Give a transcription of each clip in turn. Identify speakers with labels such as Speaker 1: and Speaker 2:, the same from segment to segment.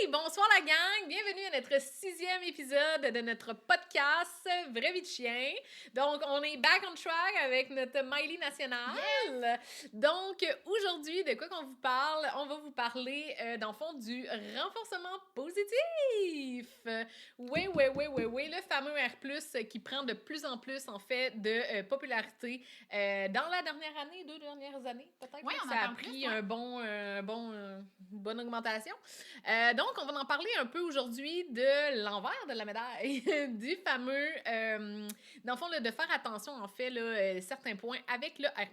Speaker 1: Hey, bonsoir la gang! Bienvenue à notre 6e épisode de notre podcast Vraie vie de chien. Donc, on est back on track avec notre Miley nationale.
Speaker 2: Yes!
Speaker 1: Donc, aujourd'hui, de quoi qu'on vous parle? On va vous parler, dans le fond, du renforcement positif. Oui, le fameux R+, qui prend de plus en plus, en fait, de popularité dans la dernière année, 2 dernières années, peut-être.
Speaker 2: Oui, on en
Speaker 1: ça a
Speaker 2: parle
Speaker 1: pris
Speaker 2: plus, ouais.
Speaker 1: une bonne augmentation. Donc, on va en parler un peu aujourd'hui de l'envers de la médaille, du fameux, dans le fond, là, de faire attention, en fait, là, certains points avec le R+.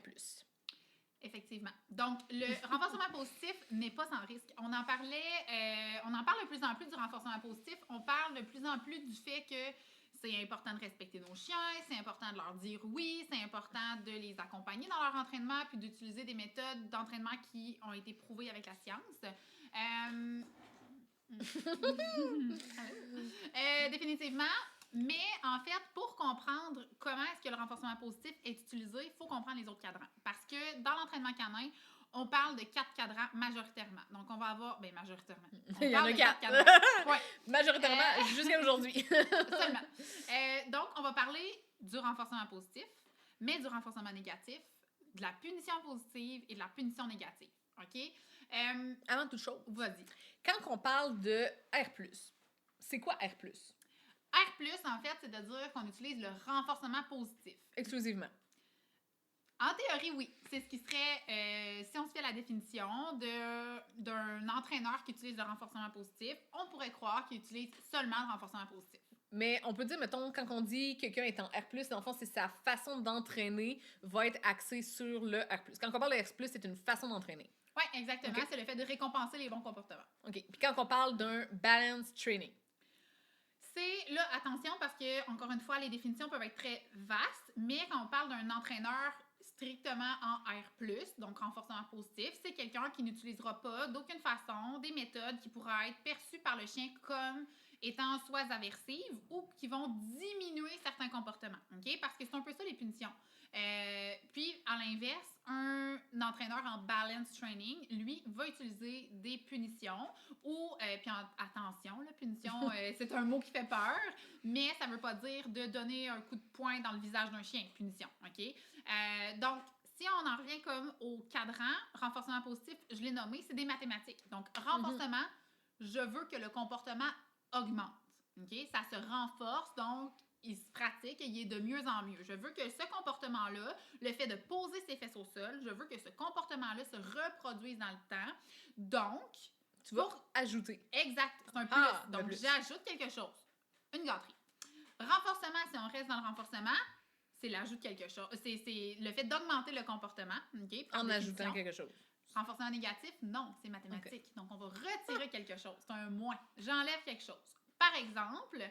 Speaker 2: Effectivement. Donc, le renforcement positif n'est pas sans risque. On en parle de plus en plus du renforcement positif. On parle de plus en plus du fait que c'est important de respecter nos chiens, c'est important de leur dire oui, c'est important de les accompagner dans leur entraînement, puis d'utiliser des méthodes d'entraînement qui ont été prouvées avec la science. Définitivement. Mais en fait, pour comprendre comment est-ce que le renforcement positif est utilisé, il faut comprendre les autres cadrans. Parce que dans l'entraînement canin, on parle de 4 cadrans majoritairement. Donc, on va avoir... Bien, majoritairement.
Speaker 1: Il y en a 4.
Speaker 2: Ouais.
Speaker 1: Majoritairement, jusqu'à aujourd'hui.
Speaker 2: Seulement. Donc, on va parler du renforcement positif, mais du renforcement négatif, de la punition positive et de la punition négative. OK?
Speaker 1: Avant toute chose,
Speaker 2: vas-y.
Speaker 1: Quand on parle de R+, c'est quoi R+?
Speaker 2: R+, en fait, c'est de dire qu'on utilise le renforcement positif.
Speaker 1: Exclusivement.
Speaker 2: En théorie, oui. C'est ce qui serait, si on se fait la définition d'un entraîneur qui utilise le renforcement positif, on pourrait croire qu'il utilise seulement le renforcement positif.
Speaker 1: Mais on peut dire, mettons, quand on dit quelqu'un est en R+, dans le fond, c'est sa façon d'entraîner va être axée sur le R+. Quand on parle de R+, c'est une façon d'entraîner.
Speaker 2: Oui, exactement.
Speaker 1: Okay.
Speaker 2: C'est le fait de récompenser les bons comportements.
Speaker 1: OK. Puis quand on parle d'un balance training?
Speaker 2: C'est là, attention, parce que, encore une fois, les définitions peuvent être très vastes, mais quand on parle d'un entraîneur strictement en R+, donc renforcement positif, c'est quelqu'un qui n'utilisera pas d'aucune façon des méthodes qui pourraient être perçues par le chien comme étant soit aversives ou qui vont diminuer certains comportements, OK? Parce que c'est un peu ça les punitions. Puis, à l'inverse, un entraîneur en balance training, lui, va utiliser des punitions ou, puis attention, la punition, c'est un mot qui fait peur, mais ça ne veut pas dire de donner un coup de poing dans le visage d'un chien, punition, OK? Donc, si on en revient comme au cadran, renforcement positif, je l'ai nommé, c'est des mathématiques. Donc, renforcement, je veux que le comportement augmente, OK? Ça se renforce, donc il se pratique et il est de mieux en mieux. Je veux que ce comportement-là, le fait de poser ses fesses au sol, je veux que ce comportement-là se reproduise dans le temps. Donc,
Speaker 1: tu vas ajouter.
Speaker 2: Exact, c'est un plus. Donc, j'ajoute quelque chose. Une gâterie. Renforcement, si on reste dans le renforcement, c'est l'ajout de quelque chose. C'est le fait d'augmenter le comportement. Okay,
Speaker 1: en ajoutant quelque chose.
Speaker 2: Renforcement négatif, non, c'est mathématique. Okay. Donc, on va retirer quelque chose. C'est un moins. J'enlève quelque chose. Par exemple,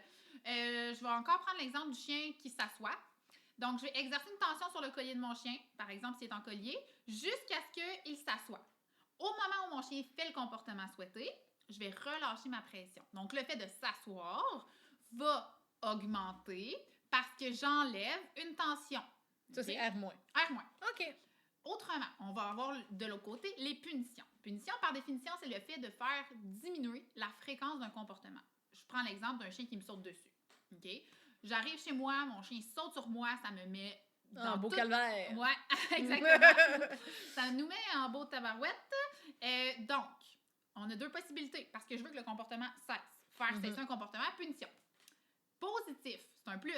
Speaker 2: je vais encore prendre l'exemple du chien qui s'assoit. Donc, je vais exercer une tension sur le collier de mon chien, par exemple s'il est en collier, jusqu'à ce qu'il s'assoie. Au moment où mon chien fait le comportement souhaité, je vais relâcher ma pression. Donc, le fait de s'asseoir va augmenter parce que j'enlève une tension.
Speaker 1: Ça, okay? C'est R-.
Speaker 2: R-.
Speaker 1: OK.
Speaker 2: Autrement, on va avoir de l'autre côté les punitions. Punition, par définition, c'est le fait de faire diminuer la fréquence d'un comportement. Je prends l'exemple d'un chien qui me saute dessus. OK? J'arrive chez moi, mon chien saute sur moi, ça me met
Speaker 1: dans un beau calvaire.
Speaker 2: Ouais, exactement. Ça nous met en beau tabarouette. Donc, on a deux possibilités parce que je veux que le comportement cesse. Faire cesser un comportement, punition. Positif, c'est un plus.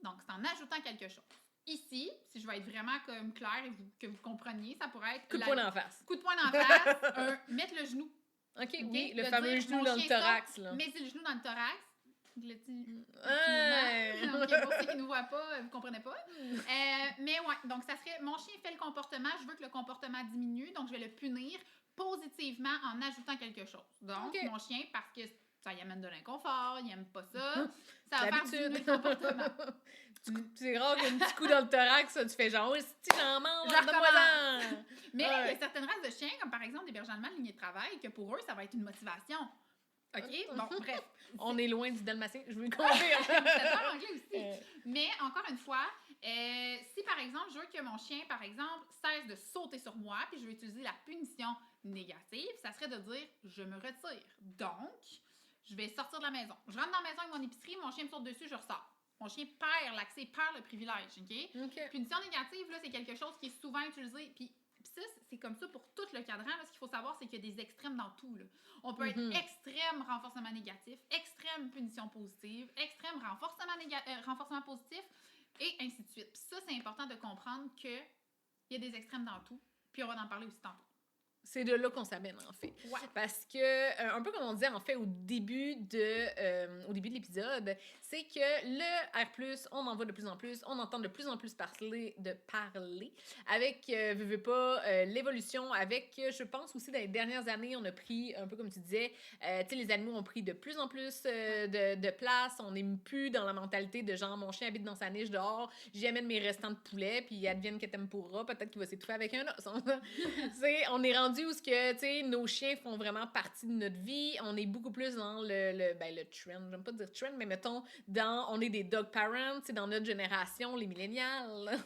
Speaker 2: Donc, c'est en ajoutant quelque chose. Ici, si je vais être vraiment comme claire et que vous compreniez, ça pourrait être...
Speaker 1: Coup de poing d'en face.
Speaker 2: Coup de poing d'en face, mettre le genou.
Speaker 1: OK, oui, le fameux genou dans le thorax. Là.
Speaker 2: Mettez le genou dans le thorax. Le petit mouvement. Donc, pour ceux qui ne nous voient pas, vous ne comprenez pas. Mais ouais, donc ça serait, mon chien fait le comportement, je veux que le comportement diminue, donc je vais le punir positivement en ajoutant quelque chose. Donc, mon chien, parce que ça y amène de l'inconfort, il n'aime pas ça, ça va faire diminuer le comportement.
Speaker 1: C'est rare qu'un petit coup dans le thorax, tu fais genre, si j'en mange, donne-moi-en.
Speaker 2: Mais il y a certaines races de chiens, comme par exemple des bergers allemands de lignée de travail, que pour eux, ça va être une motivation. OK? Bon, bref.
Speaker 1: On est loin du dalmatien, je veux le confirmer.
Speaker 2: C'est pas anglais aussi. Mais encore une fois, si par exemple, je veux que mon chien, par exemple, cesse de sauter monter sur moi, puis je vais utiliser la punition négative, ça serait de dire je me retire. Donc, je vais sortir de la maison. Je rentre dans la maison avec mon épicerie, mon chien me saute dessus, je ressors. Mon chien perd l'accès, perd le privilège, OK? Punition négative, là, c'est quelque chose qui est souvent utilisé, puis ça, c'est comme ça pour tout le cadran. Là, ce qu'il faut savoir, c'est qu'il y a des extrêmes dans tout. Là. On peut être extrême renforcement négatif, extrême punition positive, extrême renforcement positif, et ainsi de suite. Puis ça, c'est important de comprendre qu'il y a des extrêmes dans tout, puis on va en parler aussi tantôt.
Speaker 1: C'est de là qu'on s'amène, en fait.
Speaker 2: Ouais.
Speaker 1: Parce que, un peu comme on disait, en fait, au début de l'épisode, c'est que le R+, on en voit de plus en plus, on entend de plus en plus parler avec, veux pas, l'évolution, avec, je pense aussi, dans les dernières années, on a pris, un peu comme tu disais, tu sais, les animaux ont pris de plus en plus de place, on n'est plus dans la mentalité de genre, mon chien habite dans sa niche dehors, j'y amène mes restants de poulet, puis advienne que t'aimes pourra, peut-être qu'il va s'étouffer avec un os. On est rendu où ce que, tu sais, nos chiens font vraiment partie de notre vie. On est beaucoup plus dans le trend. J'aime pas dire trend, mais mettons, on est des dog parents, tu sais, dans notre génération, les millénials.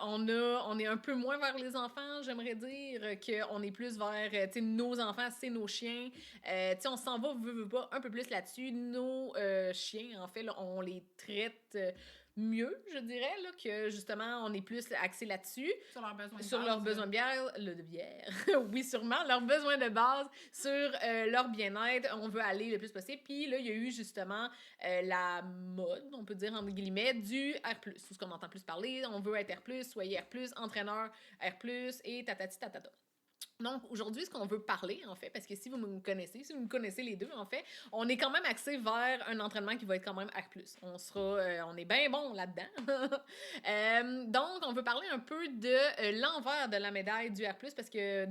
Speaker 1: On est un peu moins vers les enfants, j'aimerais dire, qu'on est plus vers, tu sais, nos enfants, c'est nos chiens. Tu sais, on s'en va, veut pas, un peu plus là-dessus. Nos chiens, en fait, là, on les traite mieux, je dirais, là, que justement, on est plus axé là-dessus.
Speaker 2: Sur leurs besoins de
Speaker 1: sur
Speaker 2: base.
Speaker 1: Leurs besoins de bière. Oui, sûrement. Leurs besoins de base, sur leur bien-être. On veut aller le plus possible. Puis là, il y a eu justement la mode, on peut dire, entre guillemets, du R+. Tout ce qu'on entend plus parler. On veut être R+, soyez R+, entraîneur R+, et tatati tatata. Donc, aujourd'hui, ce qu'on veut parler, en fait, parce que si vous me connaissez les deux, en fait, on est quand même axé vers un entraînement qui va être quand même R+. On est bien bon là-dedans. Donc, on veut parler un peu de l'envers de la médaille du R+, parce que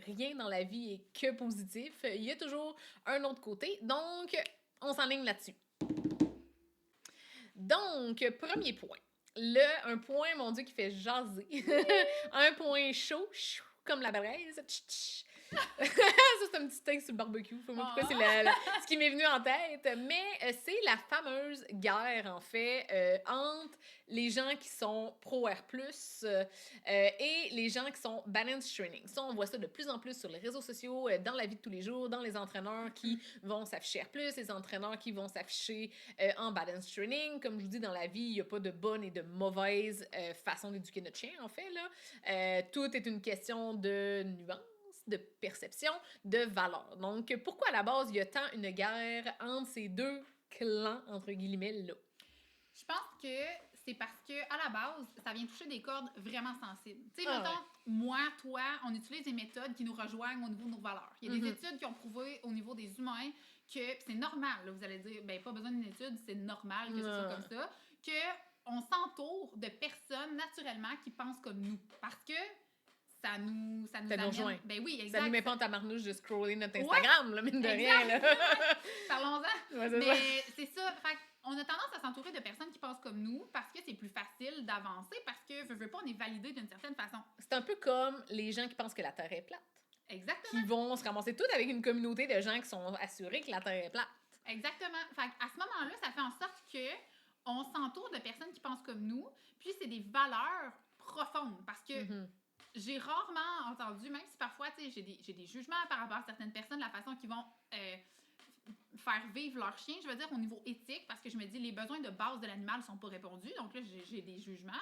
Speaker 1: rien dans la vie est que positif. Il y a toujours un autre côté. Donc, on s'enligne là-dessus. Donc, premier point. Un point, mon Dieu, qui fait jaser. Un point chaud, comme la braise. Ça, c'est un petit steak sur le barbecue. Faut moi pourquoi c'est ce qui m'est venu en tête. Mais c'est la fameuse guerre, en fait, entre les gens qui sont pro-R+, et les gens qui sont balance training. Ça, on voit ça de plus en plus sur les réseaux sociaux, dans la vie de tous les jours, dans les entraîneurs qui vont s'afficher R+, les entraîneurs qui vont s'afficher en balance training. Comme je vous dis, dans la vie, il n'y a pas de bonne et de mauvaise façon d'éduquer notre chien, en fait, là. Tout est une question de nuance, de perception, de valeur. Donc, pourquoi à la base, il y a tant une guerre entre ces deux clans, entre guillemets, là?
Speaker 2: Je pense que c'est parce que à la base, ça vient toucher des cordes vraiment sensibles. Tu sais, mettons, moi, toi, on utilise des méthodes qui nous rejoignent au niveau de nos valeurs. Il y a des études qui ont prouvé au niveau des humains que c'est normal, là, vous allez dire, ben pas besoin d'une étude, c'est normal que ce soit comme ça, que on s'entoure de personnes naturellement qui pensent comme nous. Parce que ça nous
Speaker 1: rejoint.
Speaker 2: Ben oui, exact.
Speaker 1: Ça nous met pas en tabarnouche de scroller notre Instagram, là, mine de rien. Là.
Speaker 2: Parlons-en.
Speaker 1: Ouais,
Speaker 2: mais c'est ça. Fait on a tendance à s'entourer de personnes qui pensent comme nous parce que c'est plus facile d'avancer, parce que, veux pas, on est validé d'une certaine façon.
Speaker 1: C'est un peu comme les gens qui pensent que la Terre est plate.
Speaker 2: Exactement.
Speaker 1: Qui vont se ramasser toutes avec une communauté de gens qui sont assurés que la Terre est plate.
Speaker 2: Exactement. Fait à ce moment-là, ça fait en sorte que on s'entoure de personnes qui pensent comme nous, puis c'est des valeurs profondes, parce que j'ai rarement entendu, même si parfois, tu sais, j'ai des jugements par rapport à certaines personnes, la façon qu'ils vont faire vivre leur chien, je veux dire, au niveau éthique, parce que je me dis, les besoins de base de l'animal sont pas répondus, donc là, j'ai des jugements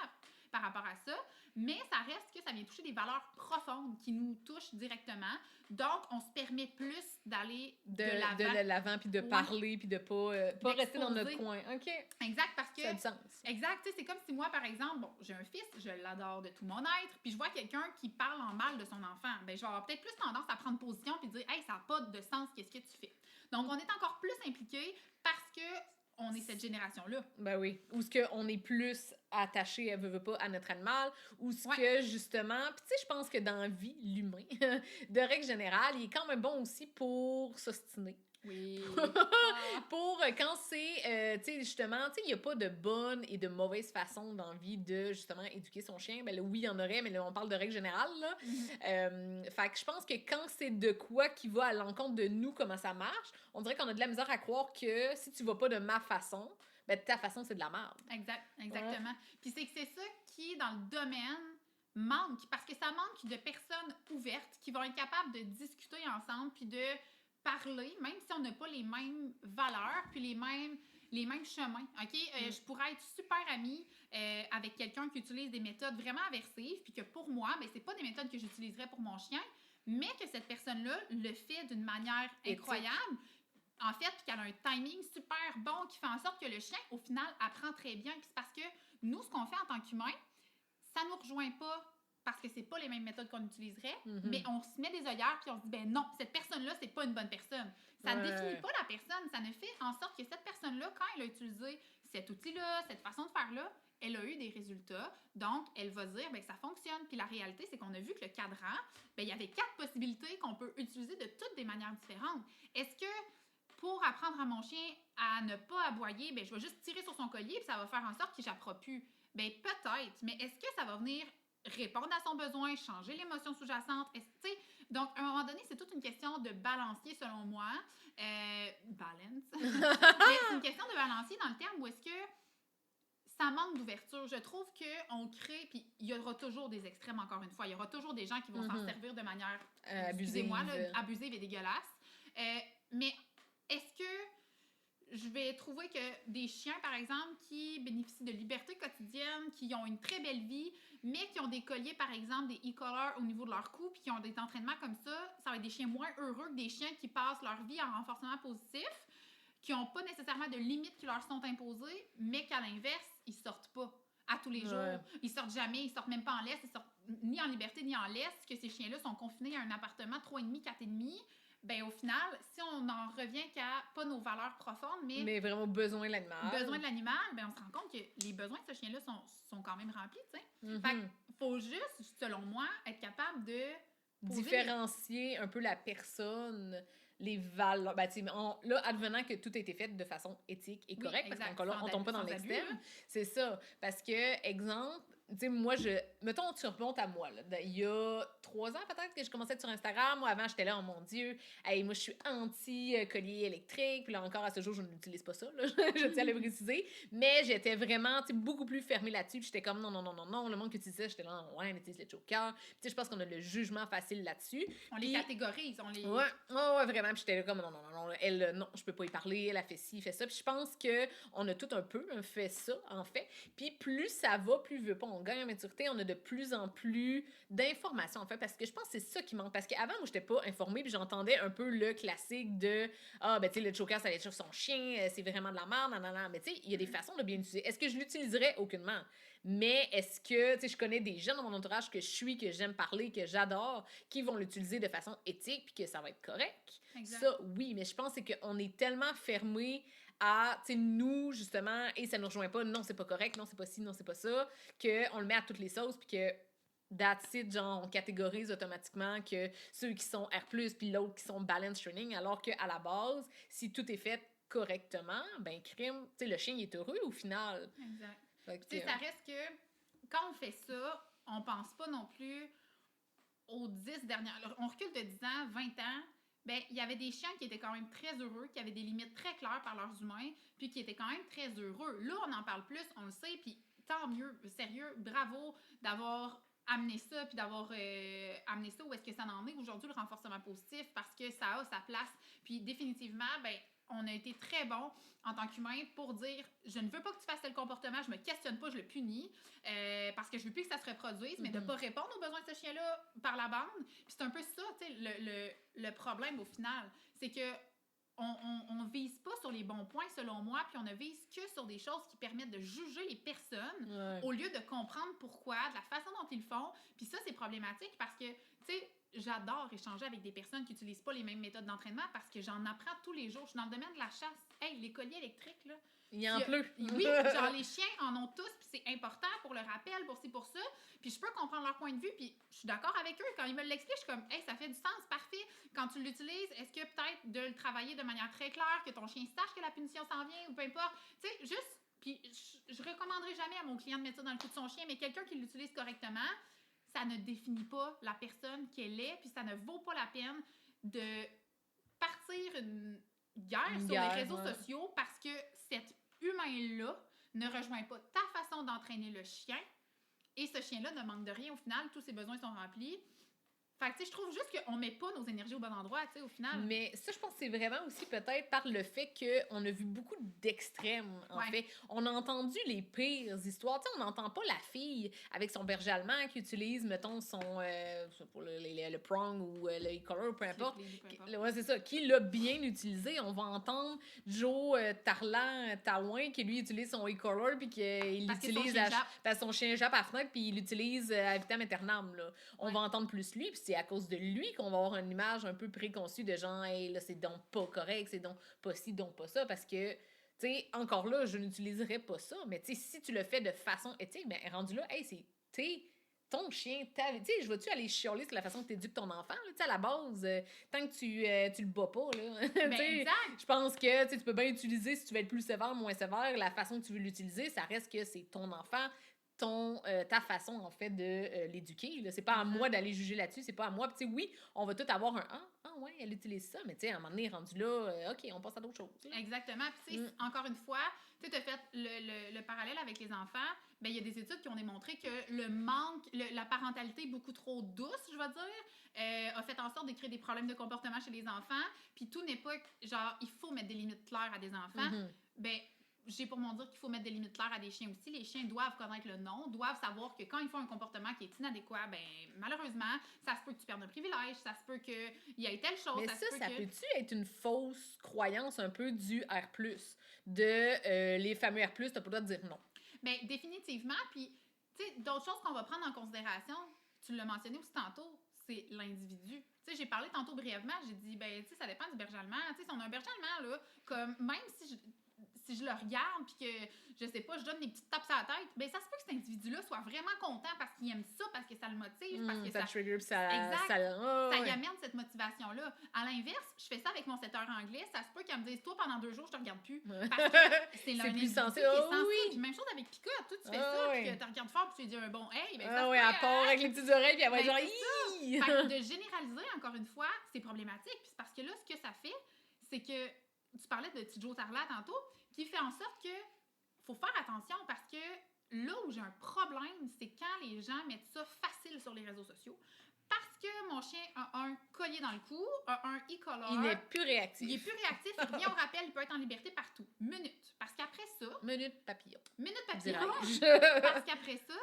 Speaker 2: par rapport à ça, mais ça reste que ça vient toucher des valeurs profondes qui nous touchent directement, donc on se permet plus d'aller de
Speaker 1: l'avant, puis de parler, puis de pas rester dans notre coin. OK.
Speaker 2: Exact, parce que...
Speaker 1: Ça a du sens.
Speaker 2: Exact, tu sais, c'est comme si moi, par exemple, bon, j'ai un fils, je l'adore de tout mon être, puis je vois quelqu'un qui parle en mal de son enfant, ben je vais avoir peut-être plus tendance à prendre position puis dire « Hey, ça n'a pas de sens, qu'est-ce que tu fais? » Donc, on est encore plus impliqué parce que on est cette génération-là.
Speaker 1: Ben oui. Ou ce qu'on est plus attaché, veut pas, à notre animal. Ou ce que, justement... Puis tu sais, je pense que dans la vie, l'humain, de règle générale, il est quand même bon aussi pour s'ostiner.
Speaker 2: Oui.
Speaker 1: Pour quand c'est, tu sais, justement, tu sais, il n'y a pas de bonne et de mauvaise façon dans la vie de, justement, éduquer son chien. Ben là, oui, il y en aurait, mais là, on parle de règle générale, là. Fait que je pense que quand c'est de quoi qui va à l'encontre de nous, comment ça marche, on dirait qu'on a de la misère à croire que si tu vas pas de ma façon, ben ta façon, c'est de la merde.
Speaker 2: Exactement. Puis c'est que c'est ça qui, dans le domaine, manque. Parce que ça manque puis de personnes ouvertes qui vont être capables de discuter ensemble puis de parler, même si on n'a pas les mêmes valeurs puis les mêmes chemins, OK? Je pourrais être super amie avec quelqu'un qui utilise des méthodes vraiment aversives puis que pour moi, ben, c'est pas des méthodes que j'utiliserais pour mon chien, mais que cette personne-là le fait d'une manière incroyable, en fait, puis qu'elle a un timing super bon qui fait en sorte que le chien, au final, apprend très bien. Puis c'est parce que nous, ce qu'on fait en tant qu'humain, ça nous rejoint pas parce que c'est pas les mêmes méthodes qu'on utiliserait, mais on se met des œillères puis on se dit, ben non, cette personne-là, c'est pas une bonne personne. Ça ne définit pas la personne, ça ne fait en sorte que cette personne-là, quand elle a utilisé cet outil-là, cette façon de faire-là, elle a eu des résultats, donc elle va dire ben, que ça fonctionne. Puis la réalité, c'est qu'on a vu que le cadran, ben, il y avait 4 possibilités qu'on peut utiliser de toutes des manières différentes. Est-ce que pour apprendre à mon chien à ne pas aboyer, ben, je vais juste tirer sur son collier puis ça va faire en sorte qu'il n'apprend plus? Ben peut-être, mais est-ce que ça va venir répondre à son besoin, changer l'émotion sous-jacente? Donc, à un moment donné, c'est toute une question de balancier, selon moi. Balance. Mais c'est une question de balancier dans le terme où est-ce que ça manque d'ouverture. Je trouve qu'on crée, puis il y aura toujours des extrêmes, encore une fois. Il y aura toujours des gens qui vont s'en servir de manière, excusez-moi, abusive et dégueulasse. Mais est-ce que je vais trouver que des chiens, par exemple, qui bénéficient de liberté quotidienne, qui ont une très belle vie, mais qui ont des colliers, par exemple, des e-collars au niveau de leur cou, puis qui ont des entraînements comme ça va être des chiens moins heureux que des chiens qui passent leur vie en renforcement positif, qui n'ont pas nécessairement de limites qui leur sont imposées, mais qu'à l'inverse, ils sortent pas à tous les jours. Ils sortent jamais, ils sortent même pas en laisse, ils sortent ni en liberté ni en laisse, que ces chiens-là sont confinés à un appartement 3,5, 4,5. Ben au final, si on en revient qu'à pas nos valeurs profondes, mais
Speaker 1: vraiment besoin de l'animal.
Speaker 2: Besoin de l'animal, ben on se rend compte que les besoins de ce chien-là sont quand même remplis, tu sais. Fait qu'il faut juste, selon moi, être capable de
Speaker 1: différencier un peu la personne, les valeurs. Ben, là, advenant que tout a été fait de façon éthique et correcte, parce qu'encore là, on tombe pas dans l'extrême. C'est ça. Parce que, exemple, tu sais, moi, mettons, tu remontes à moi, là. Il y a 3 ans, peut-être, que je commençais à être sur Instagram. Moi, avant, j'étais là, oh mon Dieu, hey, moi, je suis anti-collier électrique. Puis là, encore, à ce jour, je n'utilise pas ça, là. Je tiens à le préciser. Mais j'étais vraiment, tu sais, beaucoup plus fermée là-dessus. Puis j'étais comme, non, non, non, non, non. Le monde qui utilisait, j'étais là, ouais, on utilise les chokers. Puis tu sais, je pense qu'on a le jugement facile là-dessus.
Speaker 2: On les catégorise, on les...
Speaker 1: Ouais, vraiment. Puis j'étais là comme, non, non, non, non, elle, non, je peux pas y parler. Elle a fait ci, fait ça. Puis je pense qu'on a tout un peu fait ça, en fait. Puis plus ça va, plus veut pas, on gagne en maturité, on a de plus en plus d'informations, en fait, parce que je pense que c'est ça qui manque. Parce qu'avant, moi, j'étais pas informée, puis j'entendais un peu le classique de « Ah, ben, tu sais, le choker, ça allait sur son chien, c'est vraiment de la merde, nanana. » Mais tu sais, il y a des façons de bien l'utiliser. Est-ce que je l'utiliserais? Aucunement. Mais est-ce que, tu sais, je connais des gens dans mon entourage que j'aime parler, que j'adore, qui vont l'utiliser de façon éthique, puis que ça va être correct? Exact. Ça, oui, mais je pense qu'on est tellement fermés à, tu sais, nous, justement, et ça ne nous rejoint pas, non, c'est pas correct, non, c'est pas ci, non, c'est pas ça, qu'on le met à toutes les sauces, puis que that's it, genre, on catégorise automatiquement que ceux qui sont R+, puis l'autre qui sont balance training, alors qu'à la base, si tout est fait correctement, ben, crime, tu sais, le chien, il est heureux au final.
Speaker 2: Exact. Tu sais, ça reste que, quand on fait ça, on pense pas non plus aux 10 dernières... On recule de 10 ans, 20 ans, ben il y avait des chiens qui étaient quand même très heureux, qui avaient des limites très claires par leurs humains, puis qui étaient quand même très heureux. Là, on en parle plus, on le sait, puis tant mieux, sérieux, bravo d'avoir amené ça, puis d'avoir amené ça où est-ce que ça en est aujourd'hui, le renforcement positif, parce que ça a sa place. Puis définitivement, ben on a été très bon en tant qu'humain pour dire je ne veux pas que tu fasses tel comportement, je me questionne pas, je le punis parce que je veux plus que ça se reproduise, mais de pas répondre aux besoins de ce chien-là par la bande. Puis c'est un peu ça, tu sais, le problème au final, c'est que on vise pas sur les bons points selon moi, puis on ne vise que sur des choses qui permettent de juger les personnes au lieu de comprendre pourquoi, de la façon dont ils le font. Puis ça, c'est problématique parce que, tu sais, j'adore échanger avec des personnes qui n'utilisent pas les mêmes méthodes d'entraînement parce que j'en apprends tous les jours. Je suis dans le domaine de la chasse. Hey, les colliers électriques, là.
Speaker 1: Il en pleut.
Speaker 2: Oui, genre les chiens en ont tous, puis c'est important pour le rappel, pour ci, pour ça. Puis je peux comprendre leur point de vue, puis je suis d'accord avec eux. Quand ils me l'expliquent, je suis comme, hey, ça fait du sens, parfait. Quand tu l'utilises, est-ce que peut-être de le travailler de manière très claire, que ton chien sache que la punition s'en vient ou peu importe. Tu sais, juste, puis je recommanderais jamais à mon client de mettre ça dans le cou de son chien, mais quelqu'un qui l'utilise correctement, ça ne définit pas la personne qu'elle est, puis ça ne vaut pas la peine de partir une guerre sur les réseaux sociaux parce que cet humain-là ne rejoint pas ta façon d'entraîner le chien Et ce chien-là ne manque de rien au final, tous ses besoins sont remplis. Fait que, tu sais, je trouve juste qu'on met pas nos énergies au bon endroit, tu sais, au final.
Speaker 1: Mais ça, je pense que c'est vraiment aussi peut-être par le fait qu'on a vu beaucoup d'extrêmes, en fait. On a entendu les pires histoires. Tu sais, on n'entend pas la fille avec son berger allemand qui utilise, mettons, son... pour le prong ou le e-collar, peu importe. Ouais, c'est ça. Qui l'a bien utilisé. On va entendre Joe Taouin qui, lui, utilise son e-collar puis qu'il l'utilise... Parce que son chien jappe à la fenêtre puis il l'utilise à vitam aeternam, là. On va entendre plus lui, puis c'est à cause de lui qu'on va avoir une image un peu préconçue de genre, hey, là, c'est donc pas correct, c'est donc pas ci, donc pas ça, parce que, tu sais, encore là, je n'utiliserais pas ça, mais tu sais, si tu le fais de façon éthique, ben, rendu là, hey, c'est, tu sais, ton chien, tu sais, je vais-tu aller chialer sur la façon que tu éduques ton enfant, tu sais, à la base, tant que tu le bats pas, là.
Speaker 2: Ben, exact.
Speaker 1: Je pense que tu peux bien utiliser, si tu veux être plus sévère, moins sévère, la façon que tu veux l'utiliser, ça reste que c'est ton enfant, ta façon, en fait, de l'éduquer. Là. C'est pas à moi d'aller juger là-dessus, c'est pas à moi. Puis, tu sais, oui, on va tout avoir un « Ah, ouais, elle utilise ça », mais tu sais, à un moment donné, rendu là, OK, on passe à d'autres choses. Là.
Speaker 2: Exactement. Puis, tu sais, encore une fois, tu as fait le parallèle avec les enfants. Ben, il y a des études qui ont démontré que le manque, la parentalité beaucoup trop douce, je vais dire, a fait en sorte de créer des problèmes de comportement chez les enfants. Puis, tout n'est pas genre, il faut mettre des limites claires à des enfants. Ben, j'ai pour mon dire qu'il faut mettre des limites claires à des chiens aussi. Les chiens doivent connaître le nom, doivent savoir que quand ils font un comportement qui est inadéquat, ben malheureusement, ça se peut que tu perdes un privilège, ça se peut qu'il y ait telle chose.
Speaker 1: Mais ça peut-tu être une fausse croyance un peu du R+, de les fameux R+, t'as pas le droit de dire non?
Speaker 2: Bien, définitivement. Puis, tu sais, d'autres choses qu'on va prendre en considération, tu l'as mentionné aussi tantôt, c'est l'individu. Tu sais, j'ai parlé tantôt brièvement, j'ai dit, ben, tu sais, ça dépend du berger allemand. Tu sais, si on a un berger allemand, là, comme, même si je le regarde puis que, je sais pas, je donne des petites tapes à la tête, ben ça se peut que cet individu-là soit vraiment content parce qu'il aime ça, parce que ça le motive, parce que
Speaker 1: ça trigger, ça
Speaker 2: y amène cette motivation-là. À l'inverse, je fais ça avec mon setter anglais, ça se peut qu'elle me dise, toi, pendant 2 jours, je te regarde plus. Parce que c'est l'un
Speaker 1: plus sensé.
Speaker 2: Puis même chose avec Pika, toi, tu fais ça, puis que tu regardes fort, puis tu lui dis un bon hey, ben ça
Speaker 1: oui, à part avec les petites oreilles, puis elle va être genre,
Speaker 2: fait que de généraliser, encore une fois, c'est problématique. Puis c'est parce que là, ce que ça fait, c'est que tu parlais de Tidjo Tarla tantôt, qui fait en sorte que faut faire attention parce que là où j'ai un problème, c'est quand les gens mettent ça facile sur les réseaux sociaux. Parce que mon chien a un collier dans le cou, a un e-collar.
Speaker 1: Il n'est plus réactif.
Speaker 2: Il est plus réactif, il revient au rappel, il peut être en liberté partout. Minute. Parce qu'après ça...
Speaker 1: Minute papillon.
Speaker 2: Parce qu'après ça,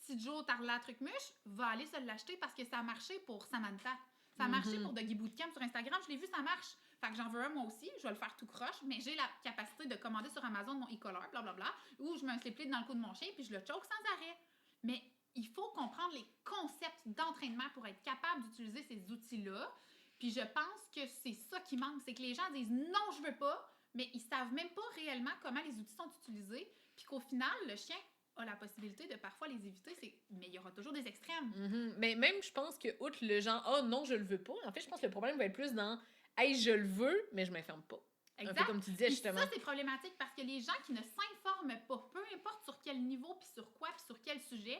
Speaker 2: Tidjo Tarla Trucmuche va aller se l'acheter parce que ça a marché pour Samantha. Ça a marché pour Doggy Bootcamp sur Instagram. Je l'ai vu, ça marche. Fait que j'en veux un moi aussi. Je vais le faire tout croche. Mais j'ai la capacité de commander sur Amazon mon e-collar, blablabla, où je mets un slip lead dans le cou de mon chien puis je le choke sans arrêt. Mais il faut comprendre les concepts d'entraînement pour être capable d'utiliser ces outils-là. Puis je pense que c'est ça qui manque. C'est que les gens disent non, je veux pas, mais ils savent même pas réellement comment les outils sont utilisés. Puis qu'au final, le chien a la possibilité de parfois les éviter, mais il y aura toujours des extrêmes.
Speaker 1: Mais même, je pense que, outre le genre, oh non, je le veux pas, en fait, je pense que le problème va être plus dans, hey, je le veux, mais je m'informe pas.
Speaker 2: Exact.
Speaker 1: Un peu comme tu disais, justement.
Speaker 2: Ça, c'est problématique parce que les gens qui ne s'informent pas, peu importe sur quel niveau, puis sur quoi, puis sur quel sujet,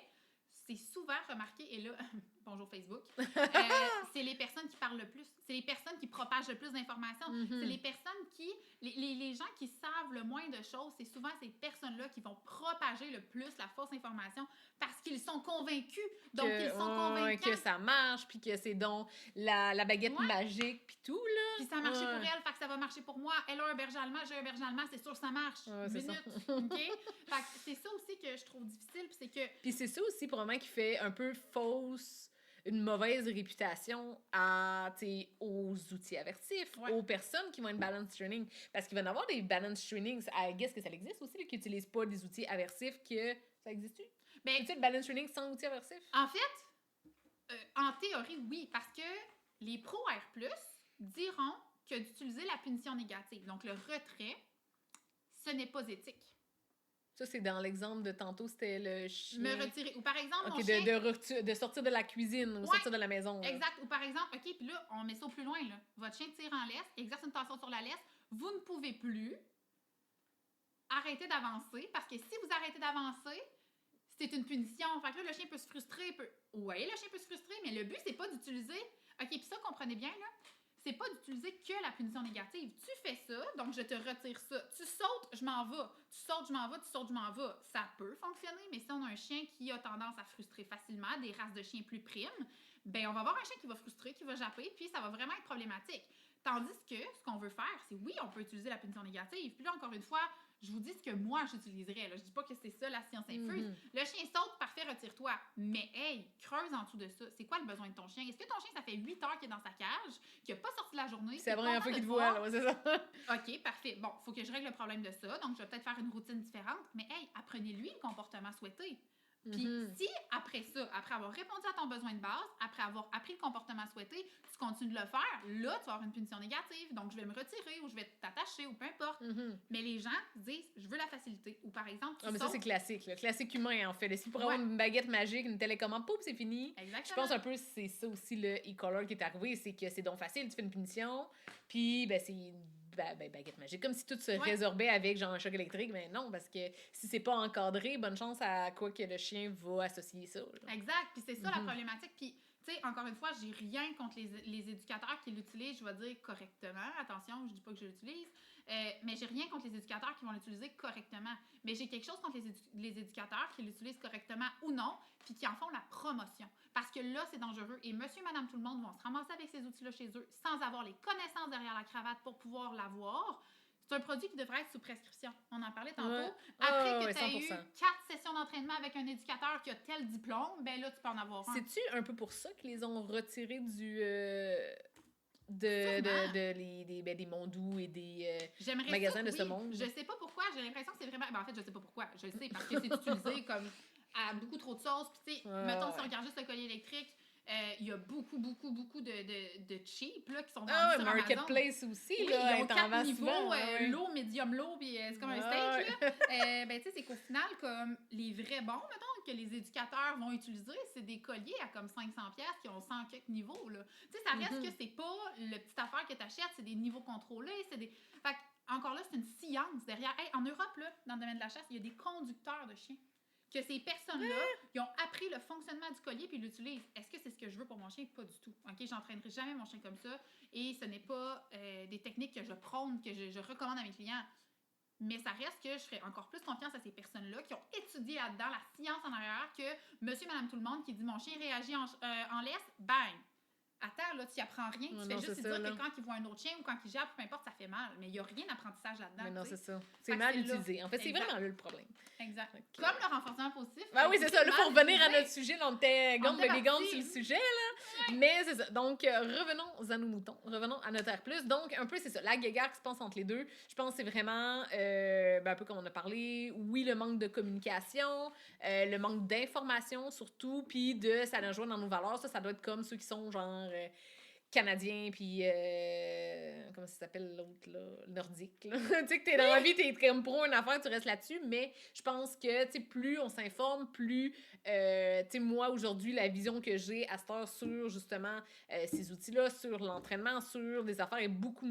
Speaker 2: c'est souvent remarqué, et là, bonjour Facebook, c'est les personnes qui parlent le plus. C'est les personnes qui propagent le plus d'informations. C'est les personnes qui... Les gens qui savent le moins de choses, c'est souvent ces personnes-là qui vont propager le plus la fausse information parce qu'ils sont convaincus. Donc, ils sont convaincus.
Speaker 1: Que ça marche, puis que c'est donc la baguette magique, puis tout, là.
Speaker 2: Puis ça a marché pour elle, fait que ça va marcher pour moi. Elle a un berger allemand, j'ai un berger allemand, c'est sûr que ça marche. Minute, OK? Fait que c'est ça aussi que je trouve difficile, puis c'est que...
Speaker 1: Puis c'est ça aussi, probablement, qui fait un peu fausse... une mauvaise réputation aux outils aversifs, aux personnes qui vont être balance training. Parce qu'il va y en avoir des balance trainings, I guess que ça existe aussi, là, qui n'utilisent pas des outils aversifs, que ça existe-tu? Ben, tu sais, le balance training sans outils aversifs?
Speaker 2: En fait, en théorie, oui, parce que les pros R+, diront que d'utiliser la punition négative, donc le retrait, ce n'est pas éthique.
Speaker 1: Ça, c'est dans l'exemple de tantôt, c'était le chien...
Speaker 2: Me retirer. Ou par exemple, mon
Speaker 1: chien... de sortir de la cuisine ou sortir de la maison. Là.
Speaker 2: Exact. Ou par exemple, OK, puis là, on met ça au plus loin. Là. Votre chien tire en laisse, exerce une tension sur la laisse. Vous ne pouvez plus arrêter d'avancer parce que si vous arrêtez d'avancer, c'est une punition. Fait que là, le chien peut se frustrer. Oui, le chien peut se frustrer, mais le but, c'est pas d'utiliser... OK, puis ça, comprenez bien, là. c'est pas d'utiliser que la punition négative. Tu fais ça, donc je te retire ça. Tu sautes, je m'en vais. Tu sautes, je m'en vais. Tu sautes, je m'en vais. Ça peut fonctionner, mais si on a un chien qui a tendance à frustrer facilement, des races de chiens plus primes, ben on va avoir un chien qui va frustrer, qui va japper, puis ça va vraiment être problématique. Tandis que ce qu'on veut faire, c'est oui, on peut utiliser la punition négative. Puis là, encore une fois, je vous dis ce que moi j'utiliserais. Là. Je dis pas que c'est ça la science infuse. Le chien saute, parfait, retire-toi. Mais hey, creuse en dessous de ça. C'est quoi le besoin de ton chien? Est-ce que ton chien, ça fait 8 heures qu'il est dans sa cage, qu'il n'a pas sorti la journée?
Speaker 1: C'est la première fois qu'il te voit, là, c'est ça.
Speaker 2: OK, parfait. Bon, il faut que je règle le problème de ça. Donc, je vais peut-être faire une routine différente. Mais hey, apprenez-lui le comportement souhaité. Puis si, après ça, après avoir répondu à ton besoin de base, après avoir appris le comportement souhaité, tu continues de le faire, là, tu vas avoir une punition négative. Donc, je vais me retirer ou je vais t'attacher ou peu importe. Mais les gens disent, je veux la facilité. Ou par exemple,
Speaker 1: mais ça, c'est classique. Là. Classique humain, en fait. Si pour avoir une baguette magique, une télécommande, pouf, c'est fini.
Speaker 2: Exactement.
Speaker 1: Je pense un peu c'est ça aussi le e-collar qui est arrivé. C'est que c'est donc facile, tu fais une punition, puis ben, c'est baguette magique. Comme si tout se résorbait avec genre un choc électrique. Mais non, parce que si c'est pas encadré, bonne chance à quoi que le chien va associer ça. Là.
Speaker 2: Exact. Puis c'est ça la problématique. Puis, tu sais, encore une fois, j'ai rien contre les éducateurs qui l'utilisent, je vais dire correctement. Attention, je dis pas que je l'utilise. Mais j'ai rien contre les éducateurs qui vont l'utiliser correctement. Mais j'ai quelque chose contre les éducateurs qui l'utilisent correctement ou non, puis qui en font la promotion. Parce que là, c'est dangereux. Et monsieur, madame, tout le monde vont se ramasser avec ces outils-là chez eux sans avoir les connaissances derrière la cravate pour pouvoir l'avoir. C'est un produit qui devrait être sous prescription. On en parlait tantôt. Après que tu as eu 4 sessions d'entraînement avec un éducateur qui a tel diplôme, ben là, tu peux en avoir un.
Speaker 1: C'est-tu un peu pour ça qu'ils les ont retirés du... des Mondou et des magasins de ce monde?
Speaker 2: Je sais pas pourquoi. J'ai l'impression que c'est vraiment... Ben, en fait, je sais pas pourquoi. Je sais parce que c'est utilisé comme à beaucoup trop de sauce. Puis, tu sais, mettons, si on regarde juste le collier électrique, il y a beaucoup de cheap là, qui sont vendus sur
Speaker 1: Marketplace
Speaker 2: Amazon.
Speaker 1: aussi.
Speaker 2: Oui,
Speaker 1: là,
Speaker 2: ils ont 4 niveaux,
Speaker 1: souvent,
Speaker 2: low, medium low, puis c'est comme un steak. Là. Ben, tu sais, c'est qu'au final, comme les vrais bons, mettons, que les éducateurs vont utiliser, c'est des colliers à comme 500$ qui ont 100 quelques niveaux. Tu sais, ça reste que c'est pas le petit affaire que tu achètes, c'est des niveaux contrôlés. C'est des... Fait encore là, c'est une science derrière. Hey, en Europe, là, dans le domaine de la chasse, il y a des conducteurs de chiens. Que ces personnes-là, ils ont appris le fonctionnement du collier puis l'utilisent. Est-ce que c'est ce que je veux pour mon chien? Pas du tout. OK? J'entraînerai jamais mon chien comme ça et ce n'est pas des techniques que je prône, que je recommande à mes clients. Mais ça reste que je ferai encore plus confiance à ces personnes-là qui ont étudié là-dedans la science en arrière que monsieur, madame, tout le monde qui dit mon chien réagit en laisse, bang! Attends, là, tu apprends rien. Tu fais juste dire que quand il voit un autre chien ou quand il jappe, peu importe, ça fait mal. Mais il n'y a rien d'apprentissage là-dedans.
Speaker 1: Mais non, c'est ça. C'est mal utilisé. En fait, c'est vraiment là le problème.
Speaker 2: Exact. Comme le renforcement positif.
Speaker 1: Ah oui, c'est ça. Là, pour revenir à notre sujet, on était gone baby gone sur le sujet, là. Ouais. Mais c'est ça. Donc, revenons à nos moutons. Revenons à notre R+. Donc, un peu, c'est ça. La guéguerre qui se passe entre les deux. Je pense que c'est vraiment, un peu comme on a parlé, oui, le manque de communication, le manque d'information surtout, puis ça rejoint dans nos valeurs. Ça doit être comme ceux qui sont genre canadiens, puis comment ça s'appelle l'autre, là? Nordique, là. Tu sais, que t'es dans la vie, t'es comme pro une affaire, tu restes là-dessus, mais je pense que, tu sais, plus on s'informe, plus, tu sais, moi, aujourd'hui, la vision que j'ai à cette heure sur, justement, ces outils-là, sur l'entraînement, sur des affaires est beaucoup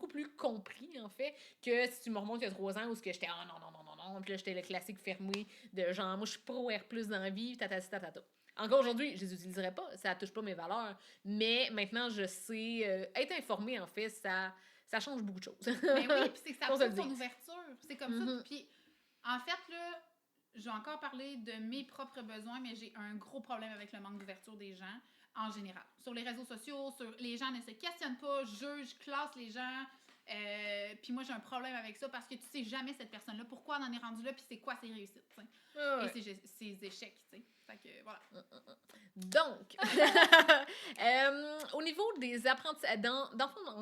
Speaker 1: plus compris, en fait, que si tu me remontes il y a 3 ans où j'étais, non, puis là, j'étais le classique fermé de genre, moi, je suis pro R+, dans la vie, tatata. Encore aujourd'hui, je les utiliserai pas, ça touche pas mes valeurs, mais maintenant, je sais, être informée, en fait, ça change beaucoup de choses.
Speaker 2: Mais oui, puis c'est que ça prouve ton ouverture, c'est comme ça. Puis, en fait, là, je vais encore parler de mes propres besoins, mais j'ai un gros problème avec le manque d'ouverture des gens, en général. Sur les réseaux sociaux, les gens ne se questionnent pas, jugent, classent les gens. Puis moi, j'ai un problème avec ça parce que tu sais jamais cette personne-là, pourquoi on en est rendu là, puis c'est quoi ses réussites, et ses échecs, tu sais. Fait que, voilà.
Speaker 1: Donc, au niveau des apprentissages, dans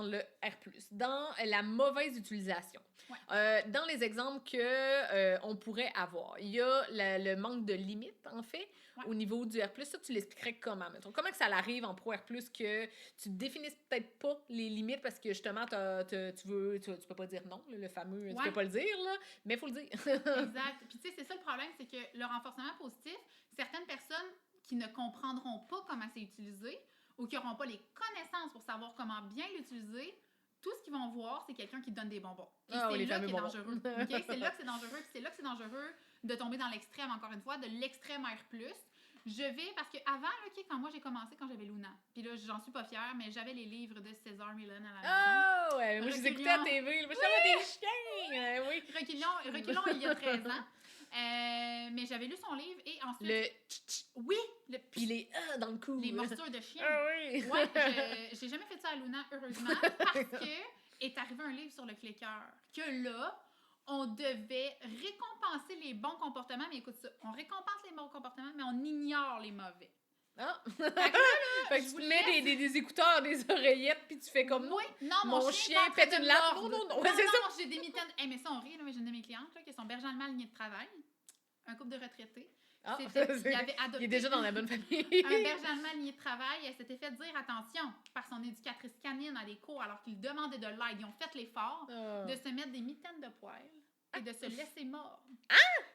Speaker 1: le R+, dans la mauvaise utilisation, dans les exemples qu'on pourrait avoir, il y a le manque de limites, en fait, au niveau du R+. Ça, tu l'expliquerais comment, mettons? Comment que ça arrive en pro R+, que tu définisses peut-être pas les limites parce que, justement, tu peux pas dire non, le fameux, tu peux pas le dire, là, mais il faut le dire.
Speaker 2: Exact. Puis, tu sais, c'est ça le problème, c'est que le renforcement positif, certaines personnes qui ne comprendront pas comment c'est utilisé ou qui n'auront pas les connaissances pour savoir comment bien l'utiliser, tout ce qu'ils vont voir, c'est quelqu'un qui donne des bonbons. Et c'est là qui est dangereux. Okay? C'est là que c'est dangereux. Puis c'est là que c'est dangereux de tomber dans l'extrême, encore une fois, de l'extrême R+, Je vais, parce que avant, là, OK, quand moi j'ai commencé, quand j'avais Luna, puis là, j'en suis pas fière, mais j'avais les livres de César Millan à la maison.
Speaker 1: Oh, ouais, moi, je les écoutais à la TV. Moi, j'avais des chiens. Oui.
Speaker 2: Reculons il y a 13 ans. Mais j'avais lu son livre et ensuite...
Speaker 1: Le
Speaker 2: Oui!
Speaker 1: puis les dans le cou.
Speaker 2: Les morsures de chien.
Speaker 1: Ah oui.
Speaker 2: Ouais, j'ai jamais fait ça à Luna, heureusement, parce que est arrivé un livre sur le clicker. Que là, on devait récompenser les bons comportements. Mais écoute ça, on récompense les bons comportements, mais on ignore les mauvais.
Speaker 1: Ah!
Speaker 2: Fait que là,
Speaker 1: Fait que tu te mets des écouteurs, des oreillettes, puis tu fais comme
Speaker 2: oui, non,
Speaker 1: mon chien pète une latte. Non, non, non. Ouais, c'est ça.
Speaker 2: Non, j'ai des mitaines. Hey, mais ça, on rit, là, mais j'ai une de mes clientes là, qui est son berger allemand aligné de travail. Un couple de retraités.
Speaker 1: Ah,
Speaker 2: il avait adopté
Speaker 1: il est déjà dans la bonne famille.
Speaker 2: un berger allemand aligné de travail. Elle s'était fait dire attention par son éducatrice canine à des cours alors qu'il demandait de l'aide. Ils ont fait l'effort de se mettre des mitaines de poils et de se laisser mordre.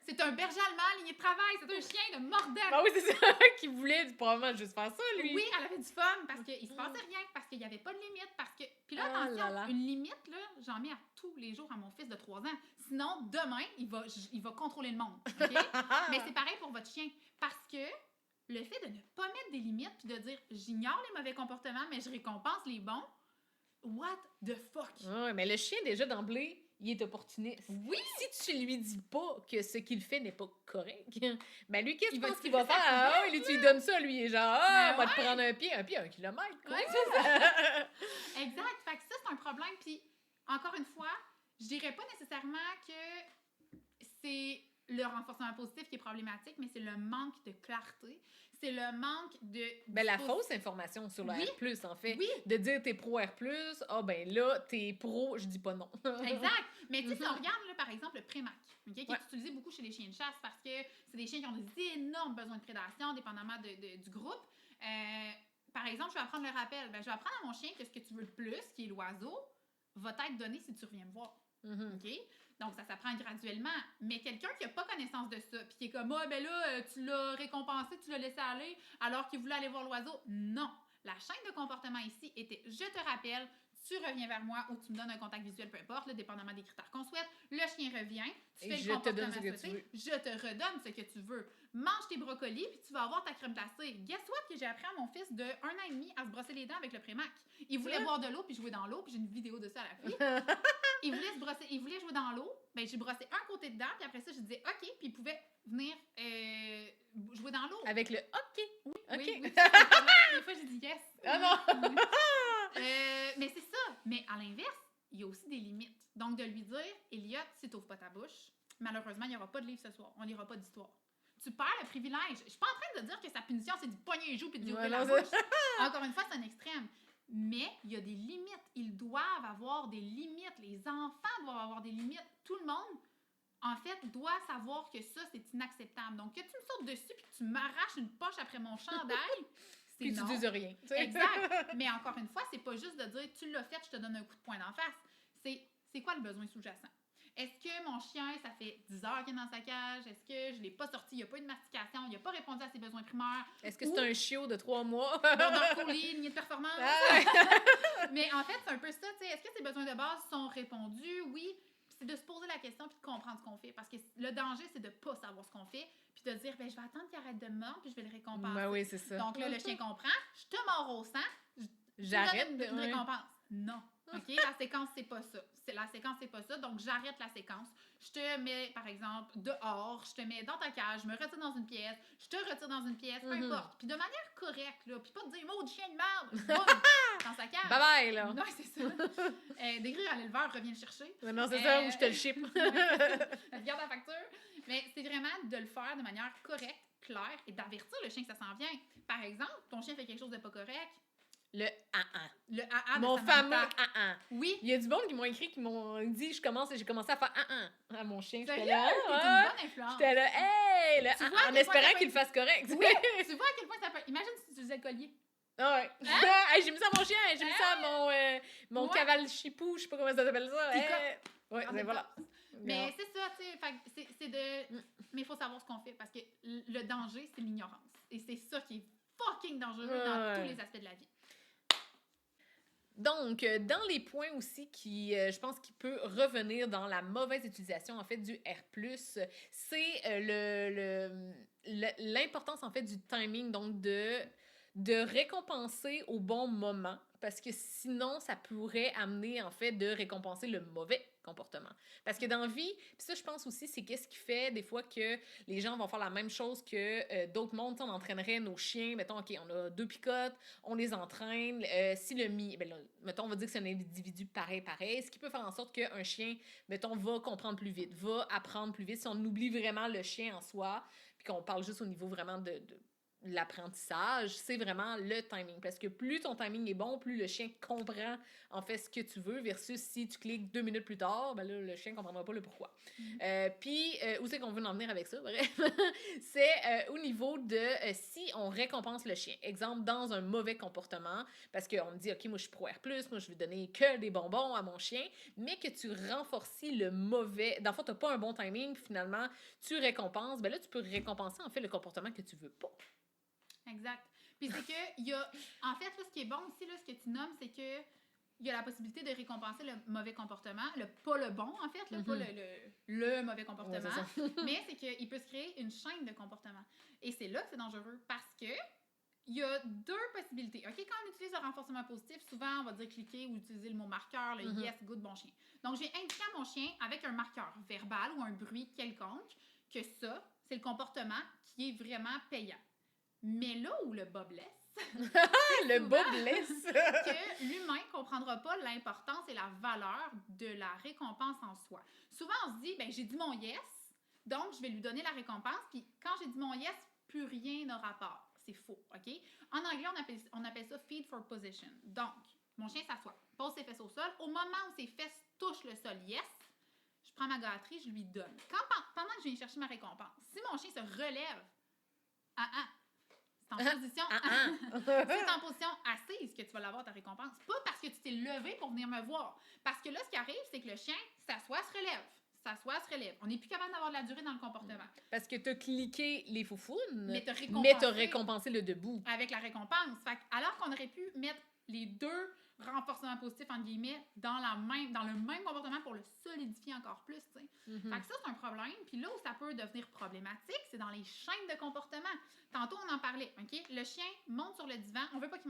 Speaker 2: C'est un berger allemand aligné de travail. C'est un chien de mordant.
Speaker 1: Ah oui, c'est ça, qui voulait probablement juste faire ça, lui.
Speaker 2: Oui, elle avait du fun parce qu'il se passait rien, parce qu'il n'y avait pas de limite, parce que... Puis là, attention, une limite, là, j'en mets à tous les jours à mon fils de 3 ans. Sinon, demain, il va contrôler le monde, OK? Mais c'est pareil pour votre chien, parce que le fait de ne pas mettre des limites puis de dire « J'ignore les mauvais comportements, mais je récompense les bons », what the fuck?
Speaker 1: Ouais, mais le chien, déjà, d'emblée, il est opportuniste.
Speaker 2: Oui!
Speaker 1: Si tu lui dis pas que ce qu'il fait n'est pas correct, ben lui, qu'est-ce que tu penses qu'il
Speaker 2: tirer
Speaker 1: va
Speaker 2: sa
Speaker 1: faire? Ah, tu lui donnes ça, lui, il est genre,
Speaker 2: Ben
Speaker 1: on va te prendre un pied, 1 kilomètre, quoi.
Speaker 2: Ouais, c'est ça. Exact. Fait que ça, c'est un problème. Puis, encore une fois, je dirais pas nécessairement que c'est le renforcement positif qui est problématique, mais c'est le manque de clarté. C'est le manque de...
Speaker 1: Ben, la fausse information sur le
Speaker 2: Oui.
Speaker 1: R+, en fait.
Speaker 2: Oui.
Speaker 1: De dire t'es pro R+, ah ben là, t'es pro, je dis pas non.
Speaker 2: Exact. Mais tu sais, si on regarde, là, par exemple, le Prémac, qui
Speaker 1: Ouais.
Speaker 2: est utilisé beaucoup chez les chiens de chasse parce que c'est des chiens qui ont des énormes besoins de prédation, dépendamment du groupe. Par exemple, je vais apprendre le rappel. Ben, je vais apprendre à mon chien que ce que tu veux le plus, qui est l'oiseau, va t'être donné si tu reviens me voir. OK? Donc, ça s'apprend graduellement. Mais quelqu'un qui n'a pas connaissance de ça, puis qui est comme, ah, ben là, tu l'as récompensé, tu l'as laissé aller, alors qu'il voulait aller voir l'oiseau. Non. La chaîne de comportement ici était, je te rappelle, tu reviens vers moi ou tu me donnes un contact visuel, peu importe, là, dépendamment des critères qu'on souhaite. Le chien revient, tu fais le comportement souhaité, je te redonne ce que tu veux. Mange tes brocolis, puis tu vas avoir ta crème glacée. Guess what que j'ai appris à mon fils de 1 an et demi à se brosser les dents avec le Prémac. Il voulait boire de l'eau puis jouer dans l'eau, puis j'ai une vidéo de ça à l'appui. Il voulait jouer dans l'eau, ben j'ai brossé un côté dedans, puis après ça, je disais OK, puis il pouvait venir jouer dans l'eau.
Speaker 1: Avec le OK.
Speaker 2: Oui,
Speaker 1: OK.
Speaker 2: oui. Des fois, j'ai dit yes.
Speaker 1: Ah non!
Speaker 2: Mais c'est ça. Mais à l'inverse, il y a aussi des limites. Donc, de lui dire, Elliot, si tu n'ouvres pas ta bouche, malheureusement, il n'y aura pas de livre ce soir. On ne lira pas d'histoire. Tu perds le privilège. Je suis pas en train de dire que sa punition, c'est du pogner les joues puis d'ouvrir la bouche. Encore une fois, c'est un extrême. Mais il y a des limites. Ils doivent avoir des limites. Les enfants doivent avoir des limites. Tout le monde, en fait, doit savoir que ça, c'est inacceptable. Donc, que tu me sautes dessus puis que tu m'arraches une poche après mon chandail, c'est
Speaker 1: puis
Speaker 2: non.
Speaker 1: tu dises rien.
Speaker 2: Exact. Mais encore une fois, c'est pas juste de dire tu l'as fait, je te donne un coup de poing d'en face. C'est quoi le besoin sous-jacent? Est-ce que mon chien, ça fait 10 heures qu'il est dans sa cage? Est-ce que je ne l'ai pas sorti? Il n'y a pas eu de mastication? Il n'a pas répondu à ses besoins primaires?
Speaker 1: Est-ce que c'est un chiot de 3 mois?
Speaker 2: Border Collie, lignée de performance? Mais en fait, c'est un peu ça. Est-ce que ses besoins de base sont répondus? Oui. C'est de se poser la question puis de comprendre ce qu'on fait. Parce que le danger, c'est de ne pas savoir ce qu'on fait puis de dire, ben, je vais attendre qu'il arrête de mordre puis je vais le récompenser.
Speaker 1: Ben oui, c'est ça.
Speaker 2: Donc là, le chien comprend. Je te mords au sang.
Speaker 1: J'arrête
Speaker 2: de récompense. Non. OK? La séquence, c'est pas ça. La séquence, c'est pas ça. Donc, j'arrête la séquence. Je te mets, par exemple, dehors. Je te mets dans ta cage. Je me retire dans une pièce. Je te retire dans une pièce. Peu importe. Puis de manière correcte, là. Puis pas te dire, mot du chien de merde. Dans sa cage.
Speaker 1: Bye bye, là.
Speaker 2: Non, c'est ça. D'écrire à l'éleveur, reviens le chercher.
Speaker 1: Non, c'est ça, où je te le ship.
Speaker 2: Garde la facture. Mais c'est vraiment de le faire de manière correcte, claire et d'avertir le chien que ça s'en vient. Par exemple, ton chien fait quelque chose de pas correct.
Speaker 1: Le AA.
Speaker 2: Le AA de
Speaker 1: mon fameux AA.
Speaker 2: Oui.
Speaker 1: Il y a du monde qui m'ont écrit, qui m'ont dit, j'ai commencé à faire AA à mon chien.
Speaker 2: J'étais
Speaker 1: là,
Speaker 2: une bonne influence.
Speaker 1: J'étais là, hey, le AA, en espérant qu'il le fasse correct.
Speaker 2: Oui, tu vois à quel point ça peut... Imagine si tu faisais le collier.
Speaker 1: Ah ouais. Hey, j'ai mis ça à mon chien, j'ai mis ça à mon cavale chipou, je sais pas comment ça s'appelle ça. Ouais, mais voilà.
Speaker 2: Mais c'est ça, tu sais, c'est de... Mais il faut savoir ce qu'on fait, parce que le danger, c'est l'ignorance. Et c'est ça qui est fucking dangereux dans tous les aspects de la vie.
Speaker 1: Donc, dans les points aussi qui, je pense, qui peut revenir dans la mauvaise utilisation, en fait, du R+, c'est l'importance, en fait, du timing, donc de récompenser au bon moment, parce que sinon, ça pourrait amener, en fait, de récompenser le mauvais comportement. Parce que dans la vie, puis ça, je pense aussi, c'est qu'est-ce qui fait des fois que les gens vont faire la même chose que d'autres mondes. On entraînerait nos chiens, mettons, OK, on a 2 picottes, on les entraîne. Si ben là, mettons, on va dire que c'est un individu pareil, ce qui peut faire en sorte qu'un chien, mettons, va comprendre plus vite, va apprendre plus vite. Si on oublie vraiment le chien en soi, puis qu'on parle juste au niveau vraiment de l'apprentissage, c'est vraiment le timing. Parce que plus ton timing est bon, plus le chien comprend en fait ce que tu veux, versus si tu cliques 2 minutes plus tard, ben là, le chien ne comprendra pas le pourquoi. Puis, où c'est qu'on veut en venir avec ça, bref? C'est au niveau de si on récompense le chien. Exemple, dans un mauvais comportement, parce qu'on me dit, OK, moi je suis pro R+, moi je vais donner que des bonbons à mon chien, mais que tu renforcis le mauvais. Dans le fond, tu n'as pas un bon timing, puis finalement, tu récompenses, ben là, tu peux récompenser en fait le comportement que tu veux pas.
Speaker 2: Exact. Puis c'est que, il y a, en fait, là, ce qui est bon aussi, là, ce que tu nommes, c'est que il y a la possibilité de récompenser le mauvais comportement, pas le bon, en fait, pas le mauvais comportement, mais c'est qu'il peut se créer une chaîne de comportements. Et c'est là que c'est dangereux, parce que il y a 2 possibilités. OK, quand on utilise le renforcement positif, souvent, on va dire cliquer ou utiliser le mot marqueur, le yes, good, bon chien. Donc, j'ai indiqué à mon chien avec un marqueur verbal ou un bruit quelconque que ça, c'est le comportement qui est vraiment payant. Mais là où le bas blesse,
Speaker 1: le bas blesse,
Speaker 2: que l'humain ne comprendra pas l'importance et la valeur de la récompense en soi. Souvent, on se dit, ben j'ai dit mon yes, donc je vais lui donner la récompense, puis quand j'ai dit mon yes, plus rien n'a rapport. C'est faux, OK? En anglais, on appelle ça feed for position. Donc, mon chien s'assoit, pose ses fesses au sol. Au moment où ses fesses touchent le sol, yes, je prends ma gâterie, je lui donne. Pendant que je viens chercher ma récompense, si mon chien se relève, c'est en position, c'est en position assise que tu vas l'avoir ta récompense. Pas parce que tu t'es levé pour venir me voir. Parce que là, ce qui arrive, c'est que le chien s'assoit, se relève. S'assoit, se relève. On n'est plus capable d'avoir de la durée dans le comportement.
Speaker 1: Parce que tu as cliqué les foufounes,
Speaker 2: mais tu
Speaker 1: as récompensé le debout.
Speaker 2: Avec la récompense. Fait que, alors qu'on aurait pu mettre les 2 renforcements positifs, entre guillemets, dans le même comportement pour le solidifier encore plus, tu sais. Fait que ça, c'est un problème. Puis là où ça peut devenir problématique, c'est dans les chaînes de comportement. Tantôt, on en parlait, OK? Le chien monte sur le divan. On veut pas qu'il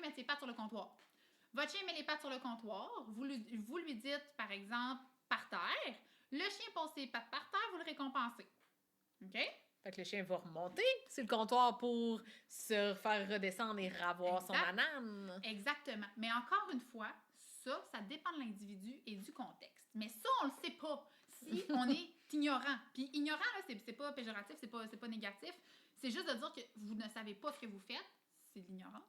Speaker 2: mette ses pattes sur le comptoir. Votre chien met les pattes sur le comptoir. Vous lui dites, par exemple, par terre. Le chien pose ses pattes par terre, vous le récompensez. OK?
Speaker 1: Fait que le chien va remonter sur le comptoir pour se faire redescendre et ravoir son banane.
Speaker 2: Exactement. Mais encore une fois, ça dépend de l'individu et du contexte. Mais ça, on le sait pas si on est ignorant. Puis ignorant, là, c'est pas péjoratif, c'est pas négatif. C'est juste de dire que vous ne savez pas ce que vous faites. C'est de l'ignorance.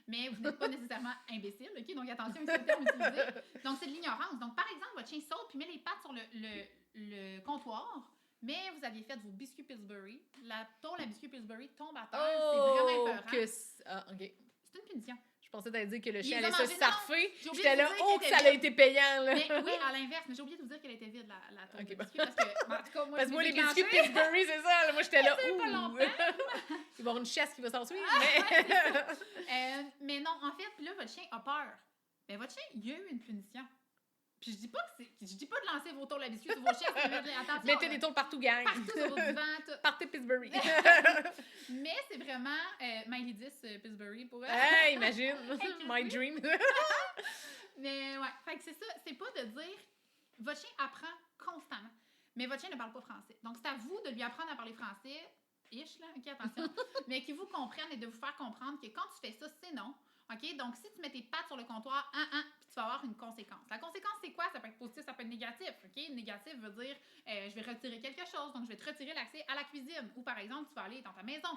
Speaker 2: Mais vous n'êtes pas nécessairement imbécile, OK? Donc attention, c'est le terme utilisé. Donc c'est de l'ignorance. Donc par exemple, votre chien saute puis met les pattes sur le comptoir. Mais vous aviez fait vos biscuits Pillsbury. La biscuit Pillsbury tombe à terre. C'est vraiment épeurant.
Speaker 1: OK.
Speaker 2: C'est une punition.
Speaker 1: Je pensais t'allais dire que le chien allait se sarfer.
Speaker 2: J'étais
Speaker 1: là, que ça a été payant. Là.
Speaker 2: Mais oui, à l'inverse. Mais j'ai oublié de vous dire qu'elle était vide, la tour de biscuits. Parce que, en tout cas, moi,
Speaker 1: parce que moi, les biscuits Pillsbury, c'est ça. Là, moi, j'étais là,
Speaker 2: pas longtemps.
Speaker 1: Il va y avoir une chasse qui va s'en suivre.
Speaker 2: Mais non, en fait, là, votre chien a peur. Mais votre chien, il y a eu une punition. Puis je dis pas de lancer vos tours de la biscuit sur vos chiens. Attention.
Speaker 1: Mettez des tours partout, gang.
Speaker 2: Partout sur vos divans.
Speaker 1: Partez Pillsbury.
Speaker 2: Mais c'est vraiment Miley 10 Pillsbury pour elle.
Speaker 1: Hey, imagine. My dream.
Speaker 2: Mais ouais, fait que c'est ça. C'est pas de dire votre chien apprend constamment. Mais votre chien ne parle pas français. Donc c'est à vous de lui apprendre à parler français. Là, OK, attention. Mais qu'il vous comprenne et de vous faire comprendre que quand tu fais ça, c'est non. OK? Donc, si tu mets tes pattes sur le comptoir, puis tu vas avoir une conséquence. La conséquence, c'est quoi? Ça peut être positif, ça peut être négatif. OK? Négatif veut dire, je vais retirer quelque chose, donc je vais te retirer l'accès à la cuisine. Ou par exemple, tu vas aller dans ta maison.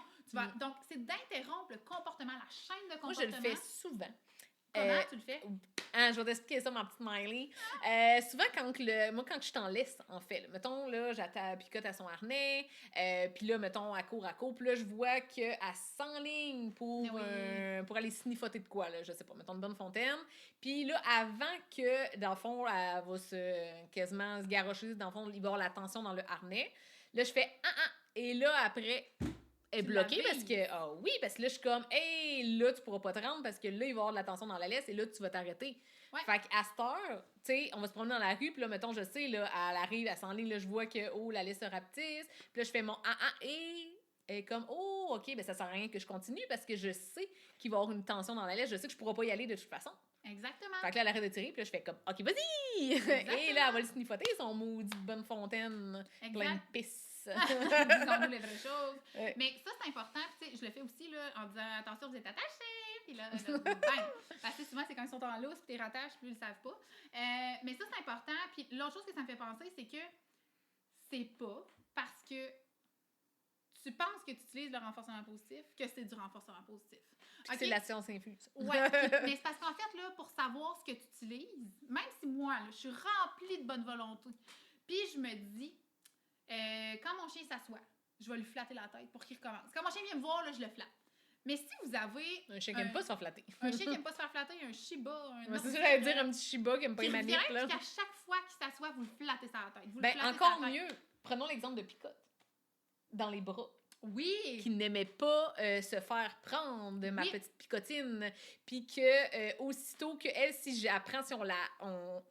Speaker 2: Donc, c'est d'interrompre le comportement, la chaîne de comportement.
Speaker 1: Moi, je le fais souvent.
Speaker 2: Comment tu le fais?
Speaker 1: Je vais t'expliquer ça, ma petite Miley. Souvent, quand je suis en laisse, en fait, là, mettons, là, j'attends picote à son harnais, puis là, mettons, elle court, puis là, je vois qu'elle s'enligne pour aller sniffoter de quoi, là, je sais pas, mettons, une bonne fontaine. Puis là, avant que, dans le fond, elle va quasiment se garrocher, dans le fond, il va y avoir la tension dans le harnais, là, je fais et là, après, est
Speaker 2: Tu
Speaker 1: bloquée
Speaker 2: la
Speaker 1: parce que, oui, parce que là, je suis comme, hey, là, tu pourras pas te rendre parce que là, il va y avoir de l'attention dans la laisse et là, tu vas t'arrêter.
Speaker 2: Ouais.
Speaker 1: Fait qu'à cette heure, tu sais, on va se promener dans la rue, puis là, mettons, je sais, là, elle arrive, elle s'enligne, là, je vois que, oh, la laisse se rapetisse, puis là, je fais mon et. Et comme, oh, OK, ben ça sert à rien que je continue parce que je sais qu'il va y avoir une tension dans la laisse, je sais que je pourrai pas y aller de toute façon.
Speaker 2: Exactement.
Speaker 1: Fait que là, elle arrête de tirer, puis là, je fais comme, OK, vas-y! Et là, elle va le sniffoter, son maudit bonne fontaine plein de
Speaker 2: Exact.
Speaker 1: pisse.
Speaker 2: Disons-nous les vraies choses.
Speaker 1: Ouais.
Speaker 2: Mais ça, c'est important. Puis, tu sais, je le fais aussi là, en disant attention, vous êtes attachés. Puis là, bang! Parce que souvent, c'est quand ils sont en lousse, puis tu les rattaches, puis ils le savent pas. Mais ça, c'est important. Puis l'autre chose que ça me fait penser, c'est que c'est pas parce que tu penses que tu utilises le renforcement positif que c'est du renforcement positif.
Speaker 1: Puis c'est de la science infuse.
Speaker 2: Ouais, mais c'est parce qu'en fait, là, pour savoir ce que tu utilises, même si moi, là, je suis remplie de bonne volonté, puis je me dis, quand mon chien s'assoit, je vais lui flatter la tête pour qu'il recommence. Quand mon chien vient me voir, là, je le flatte. Mais si vous avez...
Speaker 1: Un chien qui aime pas se faire flatter.
Speaker 2: Un chien qui aime pas se faire flatter, un Shiba, un...
Speaker 1: Ouais, c'est ça, j'allais dire un petit Shiba qui aime pas
Speaker 2: qui
Speaker 1: les
Speaker 2: revient,
Speaker 1: manips, là.
Speaker 2: puis qu'à chaque fois qu'il s'assoit, vous le flattez sa tête. Vous le
Speaker 1: Ben,
Speaker 2: flattez
Speaker 1: encore
Speaker 2: sa tête.
Speaker 1: mieux, prenons l'exemple de Picotte. Dans les bras.
Speaker 2: Oui!
Speaker 1: Qui n'aimait pas se faire prendre, ma
Speaker 2: Oui.
Speaker 1: petite picotine. Puis que, aussitôt que elle, si j'apprends, si on la...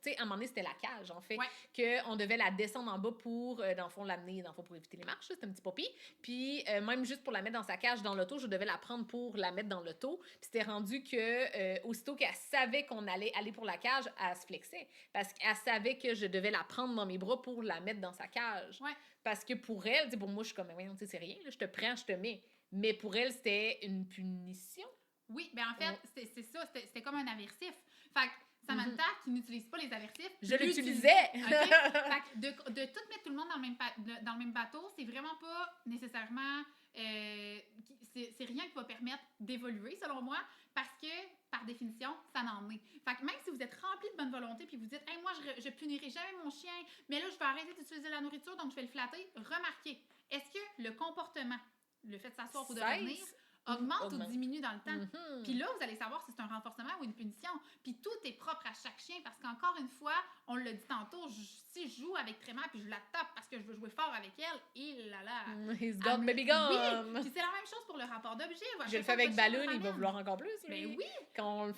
Speaker 1: Tu sais, à un moment donné, c'était la cage, en fait.
Speaker 2: Ouais.
Speaker 1: Qu'on devait la descendre en bas pour, dans le fond, l'amener, dans le fond, pour éviter les marches. C'était un petit poppy. Puis, même juste pour la mettre dans sa cage, dans l'auto, je devais la prendre pour la mettre dans l'auto. Puis c'était rendu que, aussitôt qu'elle savait qu'on allait aller pour la cage, elle se flexait. Parce qu'elle savait que je devais la prendre dans mes bras pour la mettre dans sa cage.
Speaker 2: Ouais.
Speaker 1: Parce que pour elle, tu sais, pour moi, je suis comme, voyons, tu sais, c'est rien, là, je te prends, je te mets. Mais pour elle, c'était une punition.
Speaker 2: Oui, ben en fait, c'est ça, c'était comme un aversif. Fait que Samantha, qui n'utilise pas les aversifs,
Speaker 1: Je l'utilisais!
Speaker 2: OK? Fait que de tout mettre tout le monde dans le même bateau, c'est vraiment pas nécessairement... c'est rien qui va permettre d'évoluer, selon moi, parce que, par définition, ça n'en est. Fait que même si vous êtes rempli de bonne volonté, puis vous dites « Hey, moi, je punirai jamais mon chien, mais là, je vais arrêter d'utiliser la nourriture, donc je vais le flatter. » Remarquez, est-ce que le comportement, le fait de s'asseoir ou de revenir, augmente ou diminue dans le temps?
Speaker 1: Mm-hmm.
Speaker 2: Puis là, vous allez savoir si c'est un renforcement ou une punition. Puis tout est propre à chaque chien, parce qu'encore une fois, on l'a dit tantôt, si je joue avec Tréma puis je la tape parce que je veux jouer fort avec elle, et là là...
Speaker 1: He's gone, baby gone!
Speaker 2: Oui, puis c'est la même chose pour le rapport d'objet.
Speaker 1: Je le fais avec Balloon, il va vouloir encore plus, lui.
Speaker 2: Ben oui!
Speaker 1: Qu'on le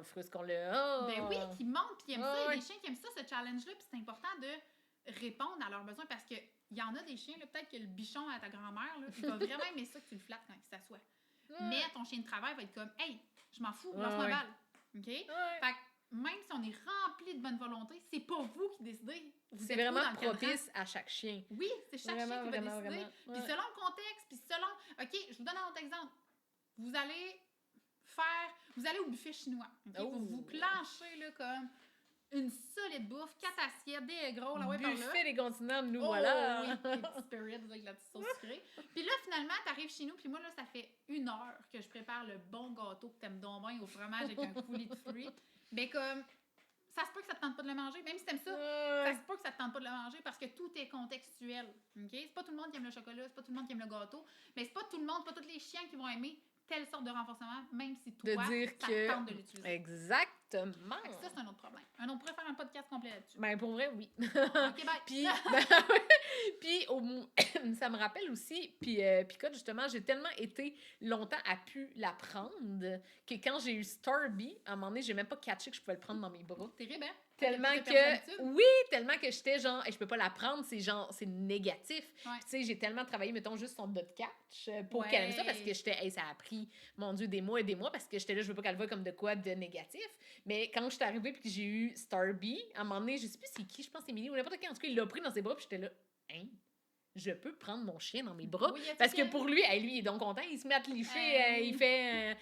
Speaker 1: frustre, qu'on le...
Speaker 2: Ben oui, qui monte, puis aime ça. Il y a
Speaker 1: Ouais.
Speaker 2: des chiens qui aiment ça, ce challenge-là, puis c'est important de répondre à leurs besoins, parce que il y en a des chiens, là, peut-être que le bichon à ta grand-mère, là, il va vraiment aimer ça que tu le flattes quand il s'assoit. Mais ton chien de travail va être comme « Hey, je m'en fous, lance-moi
Speaker 1: Ouais.
Speaker 2: balle. » OK?
Speaker 1: Ouais.
Speaker 2: Fait que même si on est rempli de bonne volonté, c'est pas vous qui décidez. Vous
Speaker 1: C'est
Speaker 2: êtes
Speaker 1: vraiment
Speaker 2: vous dans le cadran.
Speaker 1: propice à chaque chien.
Speaker 2: Oui, c'est chaque chien qui va décider.
Speaker 1: Vraiment.
Speaker 2: Puis
Speaker 1: Ouais.
Speaker 2: selon le contexte, puis selon... OK, je vous donne un autre exemple. Vous allez au buffet chinois. OK?
Speaker 1: Oh.
Speaker 2: Vous planchez là, comme une solide bouffe, 4 assiettes, des gros, là, ouais, par là.
Speaker 1: Buffet des continents, nous,
Speaker 2: Oh,
Speaker 1: voilà!
Speaker 2: oui, les petits spirits avec la petite sauce sucrée. Puis là, finalement, t'arrives chez nous, puis moi, là, ça fait 1 heure que je prépare le bon gâteau que t'aimes donc bien au fromage avec un coulis de fruits. Ben comme, ça se peut que ça te tente pas de le manger, même si t'aimes ça. Ça se peut que ça te tente pas de le manger parce que tout est contextuel. OK? C'est pas tout le monde qui aime le chocolat, c'est pas tout le monde qui aime le gâteau, mais c'est pas tout le monde, pas tous les chiens qui vont aimer telle sorte de renforcement, même si toi,
Speaker 1: De dire
Speaker 2: ça
Speaker 1: que...
Speaker 2: te tente de l'utiliser.
Speaker 1: Exactement!
Speaker 2: Fait que ça, c'est un autre problème. On pourrait faire un podcast complet là-dessus.
Speaker 1: Ben, pour vrai, oui.
Speaker 2: OK, bye!
Speaker 1: Puis, puis ça me rappelle aussi, puis Picotte, justement, j'ai tellement été longtemps à pu la prendre que quand j'ai eu Starby, à un moment donné, j'ai même pas catché que je pouvais le prendre dans mes bras.
Speaker 2: Terrible, hein?
Speaker 1: Tellement
Speaker 2: T'as perdu l'habitude.
Speaker 1: que, oui, tellement que j'étais genre, hey, je peux pas la prendre, c'est genre, c'est négatif.
Speaker 2: Ouais.
Speaker 1: Puis, tu sais, j'ai tellement travaillé, mettons, juste son dot catch pour
Speaker 2: Ouais.
Speaker 1: qu'elle aime ça parce que j'étais, hey, ça a pris, mon Dieu, des mois et des mois parce que j'étais là, je veux pas qu'elle voie comme de quoi de négatif. Mais quand je suis arrivée puis que j'ai eu Starby, à un moment donné, je sais plus c'est qui, je pense que c'est Millie ou n'importe qui, en tout cas, il l'a pris dans ses bras puis j'étais là, hein? Je peux prendre mon chien dans mes bras.
Speaker 2: Oui,
Speaker 1: Parce que pour lui, hey, lui, il est donc content. Il se met à te licher. Il fait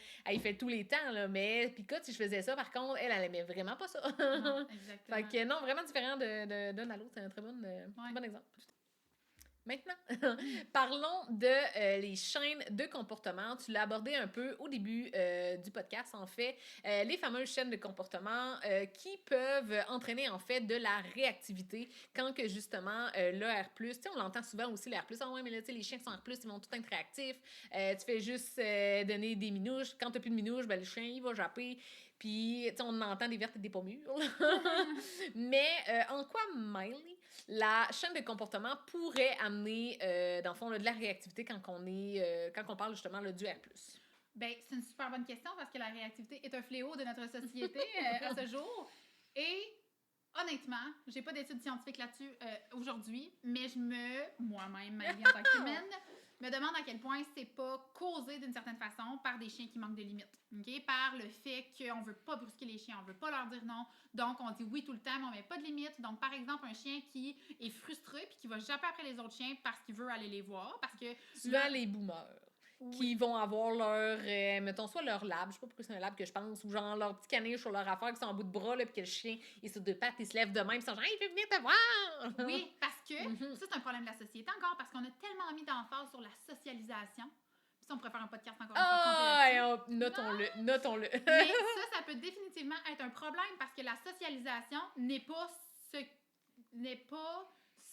Speaker 1: tous les temps. Là. Mais Picotte, si je faisais ça, par contre, elle aimait vraiment pas ça.
Speaker 2: Non, exactement.
Speaker 1: Fait que non, vraiment différent d'un à l'autre. C'est un très bon exemple. Maintenant, parlons de les chaînes de comportement. Tu l'as abordé un peu au début du podcast, en fait. Les fameuses chaînes de comportement qui peuvent entraîner, en fait, de la réactivité quand que, justement, l'ER+, tu sais, on l'entend souvent aussi, l'ER+, ah ouais, mais là, tu sais, les chiens qui sont R+, ils vont tout être réactifs. Tu fais juste donner des minouches. Quand t'as plus de minouches, ben, le chien, il va japper. Puis, tu sais, on entend des vertes et des pas mûres. Mais en quoi Miley la chaîne de comportement pourrait amener, dans le fond, là, de la réactivité quand on parle justement là, du R+.
Speaker 2: Ben, c'est une super bonne question parce que la réactivité est un fléau de notre société à ce jour. Et honnêtement, j'ai pas d'études scientifiques là-dessus aujourd'hui, mais moi-même, Maëlie, en tant qu'humaine, me demande à quel point c'est pas causé d'une certaine façon par des chiens qui manquent de limites. Okay? Par le fait qu'on veut pas brusquer les chiens, on veut pas leur dire non, donc on dit oui tout le temps, mais on met pas de limites. Donc, par exemple, un chien qui est frustré puis qui va japper après les autres chiens parce qu'il veut aller les voir, parce que...
Speaker 1: Souvent, les boomers. Qui vont avoir leur, mettons, soit leur lab, je sais pas pourquoi c'est un lab que je pense, ou genre leur petit caniche sur leur affaire qui sont en bout de bras, là, puis que le chien, il est sur deux pattes, il se lève de même, ils sont genre, hey, il veut venir te voir!
Speaker 2: Oui, parce que ça, c'est un problème de la société encore, parce qu'on a tellement mis d'emphase sur la socialisation. Puis ça, on pourrait faire un podcast encore une fois complet là-dessus.
Speaker 1: Notons-le.
Speaker 2: Mais ça peut définitivement être un problème parce que la socialisation n'est pas ce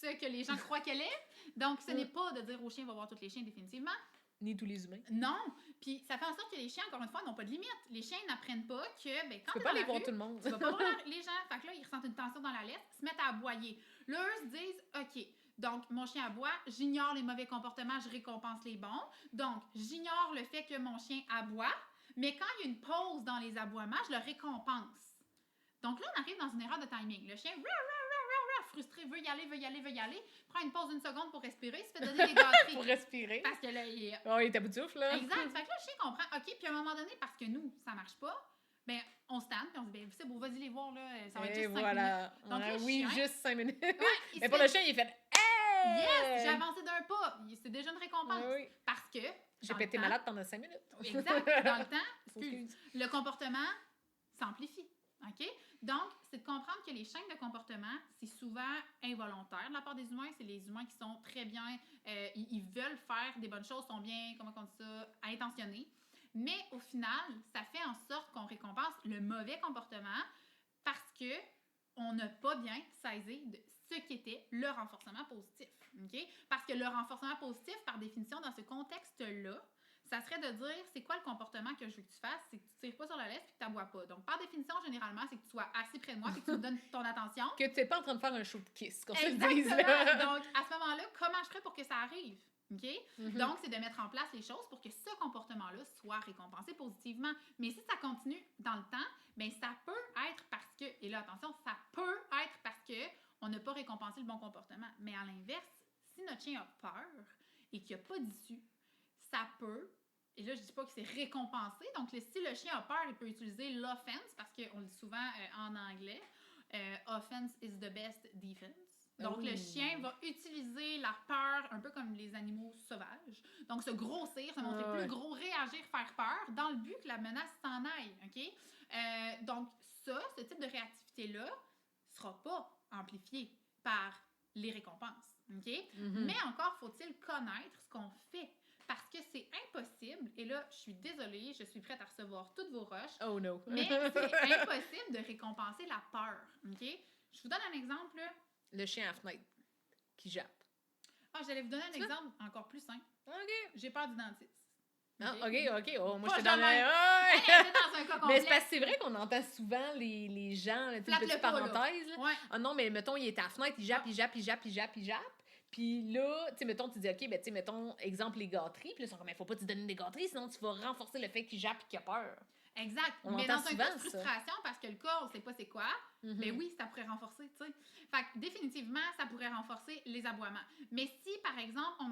Speaker 2: que les gens croient qu'elle est. Donc, ce n'est pas de dire aux chiens, va voir tous les chiens définitivement.
Speaker 1: Ni tous les humains.
Speaker 2: Non. Puis ça fait en sorte que les chiens, encore une fois, n'ont pas de limite. Les chiens n'apprennent pas que, ben, quand
Speaker 1: tu peux pas aller voir tout le monde.
Speaker 2: Tu vas pas voir les gens. Fait que là, ils ressentent une tension dans la laisse, se mettent à aboyer. Là, eux se disent, OK, donc mon chien aboie, j'ignore les mauvais comportements, je récompense les bons. Donc, j'ignore le fait que mon chien aboie, mais quand il y a une pause dans les aboiements, je le récompense. Donc là, on arrive dans une erreur de timing. Le chien, frustré, veut y aller, prend une pause d'une seconde pour respirer, il se fait donner des gâteries.
Speaker 1: Pour respirer.
Speaker 2: Parce que là, il
Speaker 1: est à bout de souffle, là.
Speaker 2: Exact. Fait que là, le chien comprend, OK, puis à un moment donné, parce que nous, ça marche pas, ben, on se tente, puis on se dit, ben, c'est beau, vas-y les voir, là, ça va être juste 5 minutes. Donc, le chien,
Speaker 1: juste 5 minutes.
Speaker 2: Ouais,
Speaker 1: mais pour le chien, il est fait, hey!
Speaker 2: Yes, j'ai avancé d'un pas. C'est déjà une récompense.
Speaker 1: Oui.
Speaker 2: Parce que.
Speaker 1: J'ai pété malade pendant 5 minutes.
Speaker 2: Exact. Dans le temps, le comportement s'amplifie. OK? Donc, c'est de comprendre que les chaînes de comportement, c'est souvent involontaire de la part des humains. C'est les humains qui sont très bien, ils veulent faire des bonnes choses, sont bien, comment on dit ça, intentionnés. Mais au final, ça fait en sorte qu'on récompense le mauvais comportement parce que on n'a pas bien saisi de ce qu'était le renforcement positif. Okay? Parce que le renforcement positif, par définition, dans ce contexte-là, ça serait de dire, c'est quoi le comportement que je veux que tu fasses? C'est que tu tires pas sur la laisse et que tu n'aboies pas. Donc, par définition, généralement, c'est que tu sois assis près de moi et que tu me donnes ton attention.
Speaker 1: Que tu n'es pas en train de faire un show de kiss, qu'on se le
Speaker 2: Exactement.
Speaker 1: dise. Là.
Speaker 2: Donc, à ce moment-là, comment je ferais pour que ça arrive? Okay? Donc, c'est de mettre en place les choses pour que ce comportement-là soit récompensé positivement. Mais si ça continue dans le temps, bien, ça peut être parce que, et là, attention, ça peut être parce que on n'a pas récompensé le bon comportement. Mais à l'inverse, si notre chien a peur et qu'il n'y a pas d'issue, ça peut, et là, je ne dis pas que c'est récompensé, donc si le chien a peur, il peut utiliser l'offense, parce qu'on le dit souvent en anglais, offense is the best defense. Donc, le chien va utiliser la peur un peu comme les animaux sauvages. Donc, se grossir, se montrer plus gros, réagir, faire peur, dans le but que la menace s'en aille. OK? Donc, ce type de réactivité-là ne sera pas amplifié par les récompenses. OK? Mais encore faut-il connaître ce qu'on fait. Parce que c'est impossible, et là, je suis désolée, je suis prête à recevoir toutes vos rushs.
Speaker 1: Oh no!
Speaker 2: Mais c'est impossible de récompenser la peur. OK? Je vous donne un exemple. Là.
Speaker 1: Le chien à la fenêtre qui jappe.
Speaker 2: Ah, j'allais vous donner un exemple encore plus simple.
Speaker 1: OK.
Speaker 2: J'ai peur du dentiste.
Speaker 1: OK. Oh, moi,
Speaker 2: Pas
Speaker 1: j'étais dans
Speaker 2: jamais.
Speaker 1: le...
Speaker 2: dans un cas
Speaker 1: Mais
Speaker 2: complexe.
Speaker 1: c'est vrai qu'on entend souvent les gens, une
Speaker 2: Flatte
Speaker 1: petite
Speaker 2: le pas,
Speaker 1: parenthèse.
Speaker 2: là. Ouais.
Speaker 1: Ah non, mais mettons, il est à la fenêtre, il jappe. Puis là, tu sais, mettons, tu dis, OK, ben, tu sais, mettons, exemple, les gâteries. Puis là, ils sont comme, il faut pas te donner des gâteries, sinon tu vas renforcer le fait qu'il jappe et qu'il a peur.
Speaker 2: Exact.
Speaker 1: On
Speaker 2: mais
Speaker 1: entend
Speaker 2: dans un
Speaker 1: souvent
Speaker 2: cas de frustration, parce que le corps, on sait pas c'est quoi, mais oui, ça pourrait renforcer, tu sais. Fait que définitivement, ça pourrait renforcer les aboiements. Mais si, par exemple,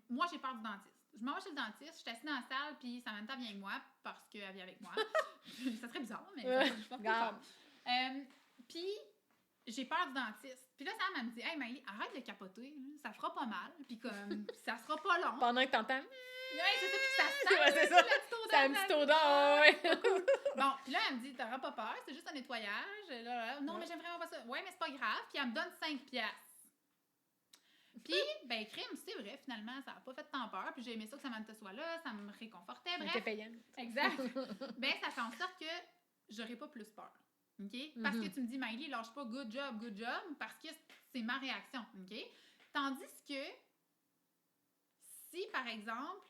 Speaker 2: moi, j'ai peur du dentiste. Je m'en vais chez le dentiste, je suis assise dans la salle, puis Samantha vient avec moi, parce qu'elle vient avec moi. Ça serait bizarre, mais je pense que puis, j'ai peur du dentiste. Puis là, Sam, elle me dit, hey, Maëlie, arrête de capoter, ça fera pas mal, puis comme, ça sera pas long.
Speaker 1: Pendant que t'entends.
Speaker 2: Ouais, c'est ça, puis ça sent.
Speaker 1: Ouais, c'est ça. Ça a une petite odeur, ouais.
Speaker 2: Bon, puis là, elle me dit, t'auras pas peur, c'est juste un nettoyage. Là. Non, mais j'aime vraiment pas ça. Ouais, mais c'est pas grave. Puis elle me donne 5 piastres. Puis, ben, crime, c'est vrai, finalement, ça a pas fait tant peur. Puis j'ai aimé ça que Samantha soit là, ça me réconfortait. Bref.
Speaker 1: C'était payant.
Speaker 2: Exact. Ben, ça fait en sorte que j'aurais pas plus peur. OK? Parce que tu me dis, Maëlie, lâche pas, good job, parce que c'est ma réaction. OK? Tandis que, si, par exemple,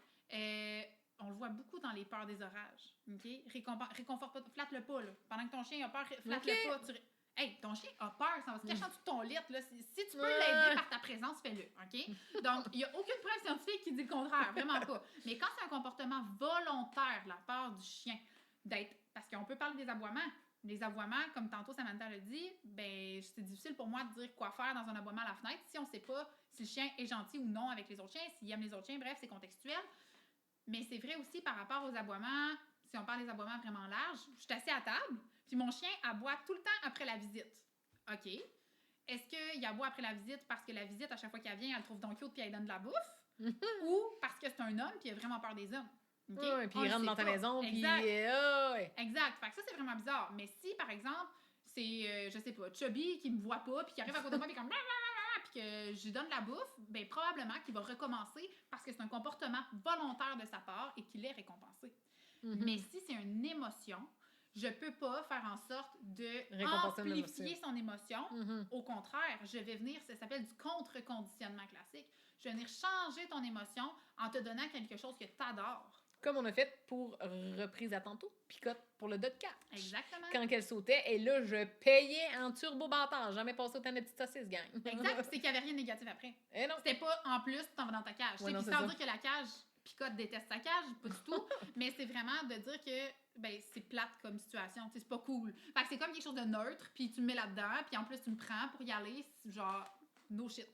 Speaker 2: on le voit beaucoup dans les peurs des orages. OK? Réconforte pas, flatte le pas, là. Pendant que ton chien a peur, flatte le pas. Hey, ton chien a peur, ça va se cacher en dessous de ton lit. Là. Si tu peux l'aider par ta présence, fais-le, OK? Donc, il n'y a aucune preuve scientifique qui dit le contraire, vraiment pas. Mais quand c'est un comportement volontaire de la part du chien, d'être... Parce qu'on peut parler des aboiements. Les aboiements, comme tantôt Samantha l'a dit, ben c'est difficile pour moi de dire quoi faire dans un aboiement à la fenêtre si on ne sait pas si le chien est gentil ou non avec les autres chiens, s'il aime les autres chiens, bref, c'est contextuel. Mais c'est vrai aussi par rapport aux aboiements, si on parle des aboiements vraiment larges, je suis assise à table, puis mon chien aboie tout le temps après la visite. OK. Est-ce qu'il aboie après la visite parce que la visite, à chaque fois qu'elle vient, elle le trouve donc cute puis elle donne de la bouffe? Ou parce que c'est un homme puis il a vraiment peur des hommes? Okay?
Speaker 1: Ouais, puis il rentre dans ta maison, puis...
Speaker 2: Exact. Fait que ça, c'est vraiment bizarre. Mais si, par exemple, c'est, je sais pas, Chubby qui me voit pas, puis qui arrive à côté de moi, puis comme... puis que je lui donne de la bouffe, ben probablement qu'il va recommencer parce que c'est un comportement volontaire de sa part et qu'il est récompensé. Mais si c'est une émotion, je peux pas faire en sorte de amplifier son émotion. Au contraire, je vais venir, ça s'appelle du contre-conditionnement classique, je vais venir changer ton émotion en te donnant quelque chose que tu adores.
Speaker 1: Comme on a fait pour Reprise à tantôt, Picotte pour le Dot 4.
Speaker 2: Exactement.
Speaker 1: Quand elle sautait, et là, je payais en turbo-bâtard. Jamais passé autant de petites saucisses, gang.
Speaker 2: Exact, c'est qu'il n'y avait rien de négatif après.
Speaker 1: Et non.
Speaker 2: C'était pas en plus, tu t'en vas dans ta cage.
Speaker 1: Ouais, non,
Speaker 2: puis sans dire que la cage, Picotte déteste sa cage, pas du tout, mais c'est vraiment de dire que ben, c'est plate comme situation, c'est pas cool. Fait que c'est comme quelque chose de neutre, puis tu me mets là-dedans, puis en plus tu me prends pour y aller, genre, no shit.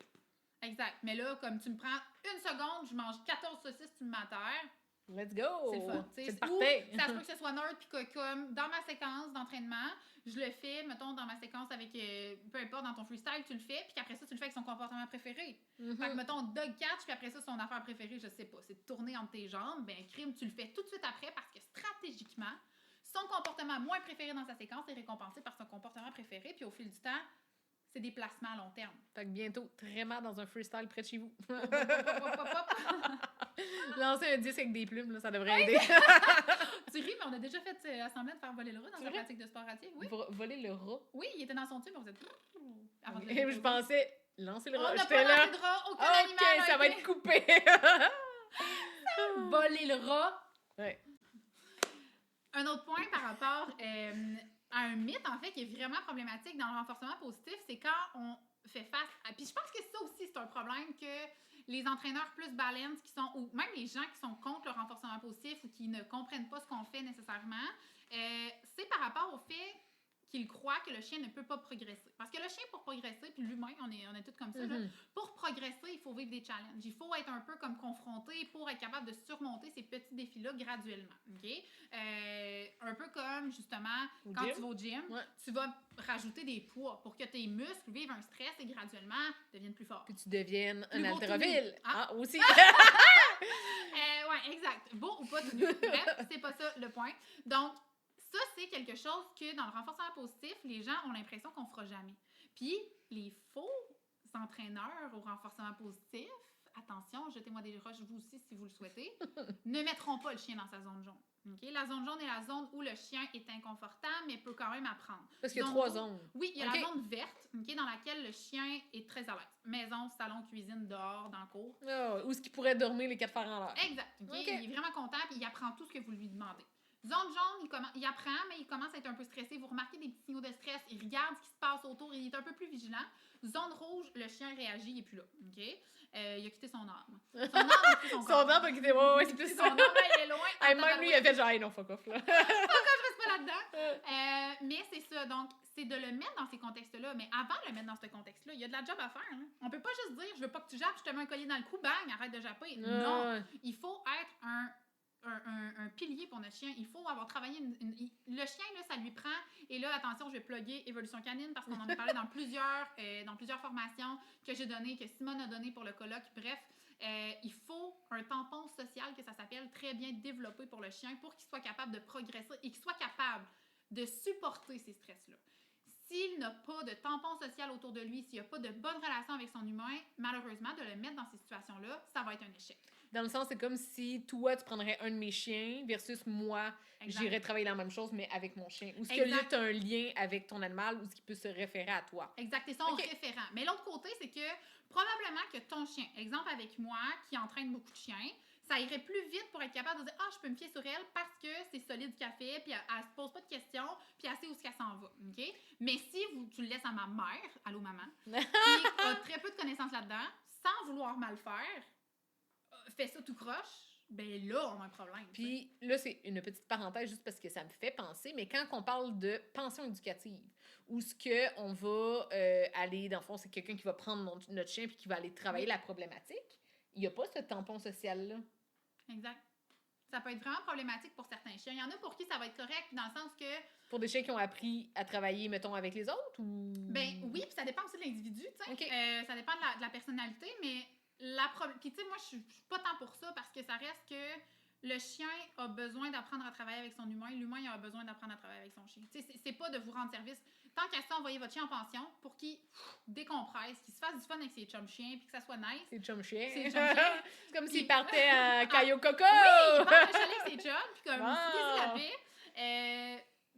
Speaker 2: Exact. Mais là, comme tu me prends une seconde, je mange 14 saucisses, tu me mets à terre.
Speaker 1: Let's go!
Speaker 2: C'est le fun.
Speaker 1: C'est parfait!
Speaker 2: Ça se peut que ce soit neutre, puis que comme dans ma séquence d'entraînement, je le fais, mettons, dans ma séquence avec, peu importe, dans ton freestyle, tu le fais, puis qu'après ça, tu le fais avec son comportement préféré. Fait que, mettons, dog catch, puis après ça, son affaire préférée, je sais pas, c'est de tourner entre tes jambes, ben, crime, tu le fais tout de suite après, parce que stratégiquement, son comportement moins préféré dans sa séquence est récompensé par son comportement préféré, puis au fil du temps, c'est des placements à long terme.
Speaker 1: Fait que bientôt, très mal dans un freestyle près de chez vous. Lancer un disque avec des plumes, là, ça devrait aider.
Speaker 2: Tu ris, mais on a déjà fait semblant de faire voler le rat dans sa pratique de sport à pied. Oui.
Speaker 1: Voler le rat?
Speaker 2: Oui, il était dans son tube, on faisait...
Speaker 1: Et je pensais, lancer le rat.
Speaker 2: On n'a pas lancé de rat, aucun animal.
Speaker 1: OK, ça va être coupé.
Speaker 2: Voler le rat.
Speaker 1: Ouais.
Speaker 2: Un autre point par rapport à un mythe, en fait, qui est vraiment problématique dans le renforcement positif, c'est quand on fait face à... Puis je pense que ça aussi, c'est un problème que les entraîneurs plus balance qui sont, ou même les gens qui sont contre le renforcement positif ou qui ne comprennent pas ce qu'on fait nécessairement, c'est par rapport au fait qu'ils croient que le chien ne peut pas progresser. Parce que le chien, pour progresser, puis l'humain, on est tous comme ça, là, pour progresser, il faut vivre des challenges. Il faut être un peu comme confronté pour être capable de surmonter ces petits défis-là graduellement. Okay? Un peu comme, justement, quand tu vas au gym, tu vas rajouter des poids pour que tes muscles vivent un stress et graduellement deviennent plus forts.
Speaker 1: Puis tu deviennes un haltérophile. Aussi.
Speaker 2: Oui, exact. Beau ou pas tout nu. Bref, c'est pas ça le point. Donc, ça, c'est quelque chose que dans le renforcement positif, les gens ont l'impression qu'on fera jamais. Puis, les faux entraîneurs au renforcement positif, attention, jetez-moi des roches vous aussi si vous le souhaitez, ne mettront pas le chien dans sa zone jaune. Okay? La zone jaune est la zone où le chien est inconfortable, mais peut quand même apprendre.
Speaker 1: Parce qu'il y a 3 zones.
Speaker 2: Oui, il y a la zone verte, dans laquelle le chien est très à l'aise. Maison, salon, cuisine, dehors, dans le cours.
Speaker 1: Où est-ce qu'il pourrait dormir les 4 fers en l'air.
Speaker 2: Exact. Il est vraiment content et il apprend tout ce que vous lui demandez. Zone jaune, il apprend, mais il commence à être un peu stressé. Vous remarquez des petits signaux de stress. Il regarde ce qui se passe autour. Il est un peu plus vigilant. Zone rouge, le chien réagit, il n'est plus là. Okay? Il a quitté son âme. Son âme a quitté son corps.
Speaker 1: Son âme a quitté, ouais, c'est plus
Speaker 2: ça. Son âme, il est loin.
Speaker 1: Même lui, il a fait genre, hey, non, fuck off, là.
Speaker 2: Fuck off, je reste pas là-dedans. Mais c'est ça. Donc, c'est de le mettre dans ces contextes-là. Mais avant de le mettre dans ce contexte-là, il y a de la job à faire. Hein. On peut pas juste dire, je veux pas que tu jappes, je te mets un collier dans le cou, bang, arrête de japper. Non. Il faut être un pilier pour notre chien. Il faut avoir travaillé le chien, là, ça lui prend. Et là, attention, je vais plugger Évolution canine parce qu'on en a parlé dans plusieurs formations que j'ai données, que Simone a données pour le colloque. Bref, il faut un tampon social, que ça s'appelle, très bien développé pour le chien pour qu'il soit capable de progresser et qu'il soit capable de supporter ces stress-là. S'il n'a pas de tampon social autour de lui, s'il n'a pas de bonne relation avec son humain, malheureusement, de le mettre dans ces situations-là, ça va être un échec.
Speaker 1: Dans le sens, c'est comme si toi, tu prendrais un de mes chiens versus moi, j'irais travailler la même chose, mais avec mon chien. Ou est-ce que là, tu as un lien avec ton animal ou ce qui peut se référer à toi?
Speaker 2: Exact, c'est son référent. Mais l'autre côté, c'est que probablement que ton chien, exemple avec moi, qui entraîne beaucoup de chiens, ça irait plus vite pour être capable de dire « Ah, je peux me fier sur elle parce que c'est solide café, puis elle se pose pas de questions, puis elle sait où est-ce qu'elle s'en va. Okay? » Mais si tu le laisses à ma mère, allô maman, qui a très peu de connaissances là-dedans, sans vouloir mal faire, fait ça tout croche, ben là, on a un problème.
Speaker 1: Puis là, c'est une petite parenthèse juste parce que ça me fait penser, mais quand on parle de pension éducative, où ce que on va aller, dans le fond, c'est quelqu'un qui va prendre notre chien puis qui va aller travailler la problématique, il n'y a pas ce tampon social-là.
Speaker 2: Exact. Ça peut être vraiment problématique pour certains chiens. Il y en a pour qui ça va être correct, dans le sens que...
Speaker 1: Pour des chiens qui ont appris à travailler, mettons, avec les autres, ou...
Speaker 2: Ben oui, puis ça dépend aussi de l'individu, tu sais.
Speaker 1: Okay.
Speaker 2: Ça dépend de la personnalité, mais puis tu sais, moi, je suis pas tant pour ça, parce que ça reste que le chien a besoin d'apprendre à travailler avec son humain, l'humain il a besoin d'apprendre à travailler avec son chien. Tu sais, c'est pas de vous rendre service. Tant qu'à ça, envoyez votre chien en pension pour qu'il décompresse, qu'il se fasse du fun avec ses chums chiens, puis que ça soit nice.
Speaker 1: Ses chums chiens.
Speaker 2: C'est
Speaker 1: comme s'il partait à Caillou Coco!
Speaker 2: Oui, il part de chalet avec ses chums, puis comme, foutez-y la paix.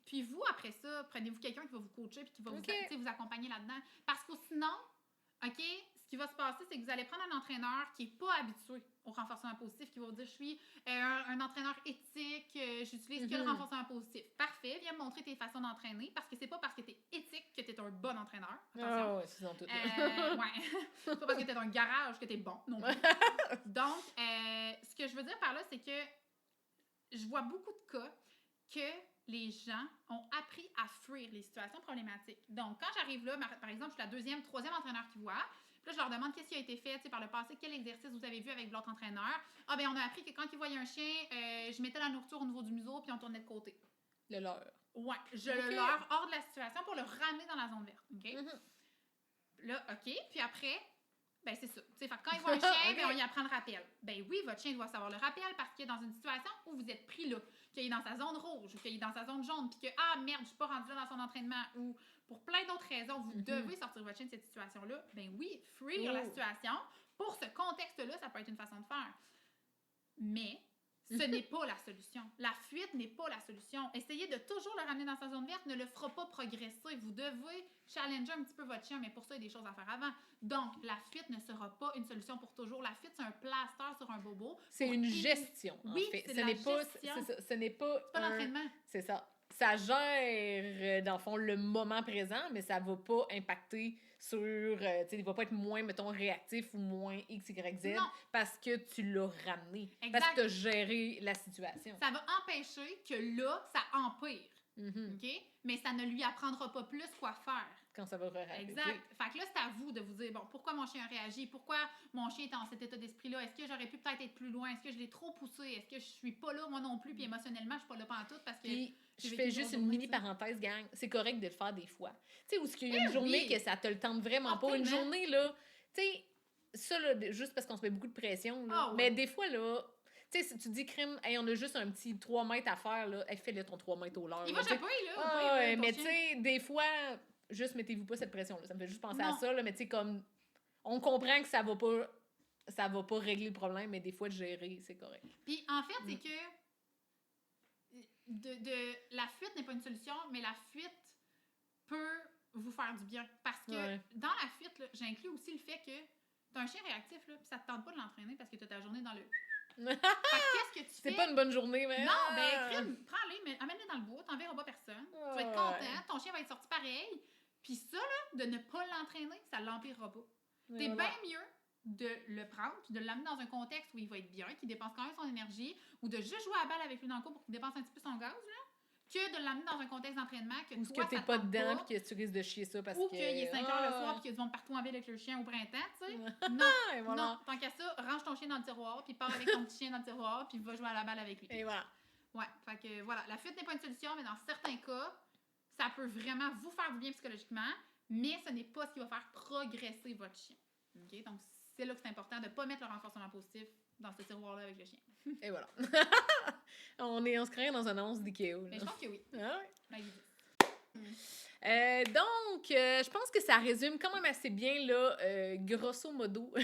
Speaker 2: Puis vous, après ça, prenez-vous quelqu'un qui va vous coacher puis qui va vous accompagner là-dedans. Parce que sinon, OK, ce qui va se passer, c'est que vous allez prendre un entraîneur qui n'est pas habitué au renforcement positif, qui va vous dire, je suis un entraîneur éthique, j'utilise que le renforcement positif. Parfait, viens me montrer tes façons d'entraîner, parce que c'est pas parce que tu es éthique que tu es un bon entraîneur. Attention.
Speaker 1: Ouais, c'est dans tout.
Speaker 2: Ouais. C'est pas parce que tu es dans un garage que tu es bon non plus. Donc, ce que je veux dire par là, c'est que je vois beaucoup de cas que les gens ont appris à fuir les situations problématiques. Donc, quand j'arrive là, par exemple, je suis la deuxième, troisième entraîneur qui voit, puis là, je leur demande qu'est-ce qui a été fait par le passé, quel exercice vous avez vu avec l'autre entraîneur. Ah, ben on a appris que quand ils voyaient un chien, je mettais la nourriture au niveau du museau, puis on tournait de côté.
Speaker 1: Le leur.
Speaker 2: Ouais, je le leur hors de la situation pour le ramener dans la zone verte. OK? Là, OK, puis après... Ben, c'est ça. Fait que quand il voit un chien, ben, on y apprend le rappel. Ben oui, votre chien doit savoir le rappel parce qu'il est dans une situation où vous êtes pris là, qu'il est dans sa zone rouge ou qu'il est dans sa zone jaune, puis que, ah merde, je suis pas rendu là dans son entraînement, ou pour plein d'autres raisons, vous devez sortir votre chien de cette situation-là. Ben oui, fuir la situation. Pour ce contexte-là, ça peut être une façon de faire. Mais ce n'est pas la solution. La fuite n'est pas la solution. Essayez de toujours le ramener dans sa zone verte, ne le fera pas progresser. Vous devez challenger un petit peu votre chien, mais pour ça, il y a des choses à faire avant. Donc, la fuite ne sera pas une solution pour toujours. La fuite, c'est un plaster sur un bobo.
Speaker 1: C'est une gestion, en fait.
Speaker 2: C'est la gestion.
Speaker 1: Ce n'est pas
Speaker 2: l'entraînement.
Speaker 1: C'est ça. Ça gère, dans le fond, le moment présent, mais ça va pas impacter sur... tu sais, il va pas être moins, mettons, réactif ou moins X, Y, Z parce que tu l'as ramené.
Speaker 2: Exact.
Speaker 1: Parce que tu as géré la situation.
Speaker 2: Ça va empêcher que là, ça empire. OK? Mais ça ne lui apprendra pas plus quoi faire.
Speaker 1: Quand ça va réarriver.
Speaker 2: Exact. Fait que là, c'est à vous de vous dire, bon, pourquoi mon chien a réagi? Pourquoi mon chien est dans cet état d'esprit-là? Est-ce que j'aurais pu peut-être être plus loin? Est-ce que je l'ai trop poussé? Est-ce que je suis pas là, moi non plus? Puis émotionnellement, je suis pas là pantoute parce que...
Speaker 1: Puis, je fais juste une mini parenthèse, gang. C'est correct de le faire des fois. Tu sais, où il y a une journée que ça te le tente vraiment pas. Une journée, là, tu sais, ça, là, juste parce qu'on se met beaucoup de pression, là. Mais des fois, là... Tu sais, si tu dis, crime, hey, on a juste un petit 3 mètres à faire, là, hey, fais-le ton 3 mètres au l'heure.
Speaker 2: Il va japper, là.
Speaker 1: Ouais, mais tu sais, des fois, juste mettez-vous pas cette pression-là. Ça me fait juste penser à ça, là, mais tu sais, comme, on comprend que ça va pas régler le problème, mais des fois, de gérer, c'est correct.
Speaker 2: Puis, en fait, c'est que la fuite n'est pas une solution, mais la fuite peut vous faire du bien. Parce que dans la fuite, là, j'inclus aussi le fait que t'as un chien réactif, là, puis ça te tente pas de l'entraîner parce que t'as ta journée dans le... qu'est-ce que tu fais?
Speaker 1: C'est pas une bonne journée, mais...
Speaker 2: Non, ben, prends-les, mais amène-les dans le bois, t'enverras pas personne. Tu vas être content, ton chien va être sorti pareil. Puis ça, là, de ne pas l'entraîner, ça l'empirera pas. T'es bien mieux de le prendre puis de l'amener dans un contexte où il va être bien, qu'il dépense quand même son énergie, ou de juste jouer à la balle avec lui dans le cours pour qu'il dépense un petit peu son gaz, là, que de l'amener dans un contexte d'entraînement que
Speaker 1: ou
Speaker 2: toi,
Speaker 1: que t'es pas dedans puis que tu risques de chier ça parce
Speaker 2: ou
Speaker 1: que...
Speaker 2: qu'il est 5 heures le soir puis qu'il y a du monde partout en ville avec le chien au printemps, tu sais. Non, tant qu'à ça, range ton chien dans le tiroir puis pars avec ton petit chien dans le tiroir puis va jouer à la balle avec lui.
Speaker 1: Et voilà.
Speaker 2: Ouais, fait que voilà, la fuite n'est pas une solution, mais dans certains cas, ça peut vraiment vous faire du bien psychologiquement, mais ce n'est pas ce qui va faire progresser votre chien. OK? Donc, c'est là que c'est important de ne pas mettre le renforcement positif dans ce tiroir-là avec le chien.
Speaker 1: Et voilà. on se crée dans un annonce d'IKEA.
Speaker 2: Mais je pense que oui.
Speaker 1: Ah ouais. Donc, je pense que ça résume quand même assez bien, là, grosso modo, un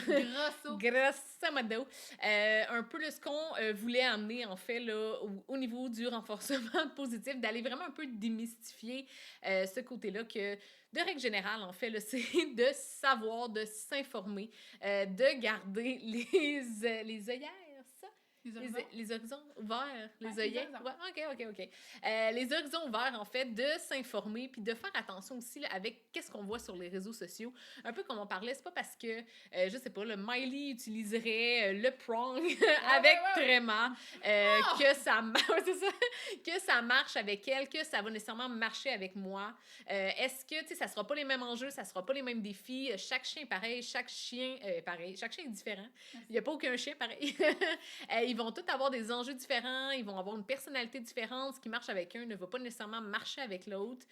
Speaker 1: peu ce qu'on voulait amener, en fait, là, au niveau du renforcement positif, d'aller vraiment un peu démystifier ce côté-là que, de règle générale, en fait, là, c'est de savoir, de s'informer, de garder les œillères, ça.
Speaker 2: Les horizons?
Speaker 1: Les horizons ouverts, les
Speaker 2: Ouais,
Speaker 1: œillets.
Speaker 2: les horizons.
Speaker 1: Ouais, OK. Les horizons ouverts, en fait, de s'informer puis de faire attention aussi là, avec qu'est-ce qu'on voit sur les réseaux sociaux. Un peu comme on parlait, c'est pas parce que, je sais pas, le Miley utiliserait le prong avec
Speaker 2: ouais.
Speaker 1: tréma
Speaker 2: Ah!
Speaker 1: que ça, c'est ça, que ça marche avec elle, que ça va nécessairement marcher avec moi. Est-ce que, tu sais, ça sera pas les mêmes enjeux, ça sera pas les mêmes défis. Chaque chien est pareil, chaque chien pareil, chaque chien est différent. Il y a pas aucun chien pareil. Ils vont tous avoir des enjeux différents, ils vont avoir une personnalité différente. Ce qui marche avec un ne va pas nécessairement marcher avec l'autre.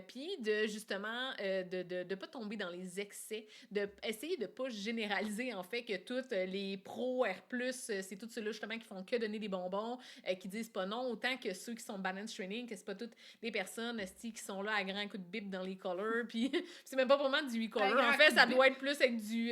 Speaker 1: Puis de justement, de pas tomber dans les excès, d'essayer de pas généraliser en fait que toutes les pros R+, c'est tous ceux-là justement qui font que donner des bonbons, qui disent pas non, autant que ceux qui sont balance training, que c'est pas toutes des personnes qui sont là à grands coups de bip dans les colors, puis c'est même pas vraiment du e-color. En fait, ça doit être plus avec du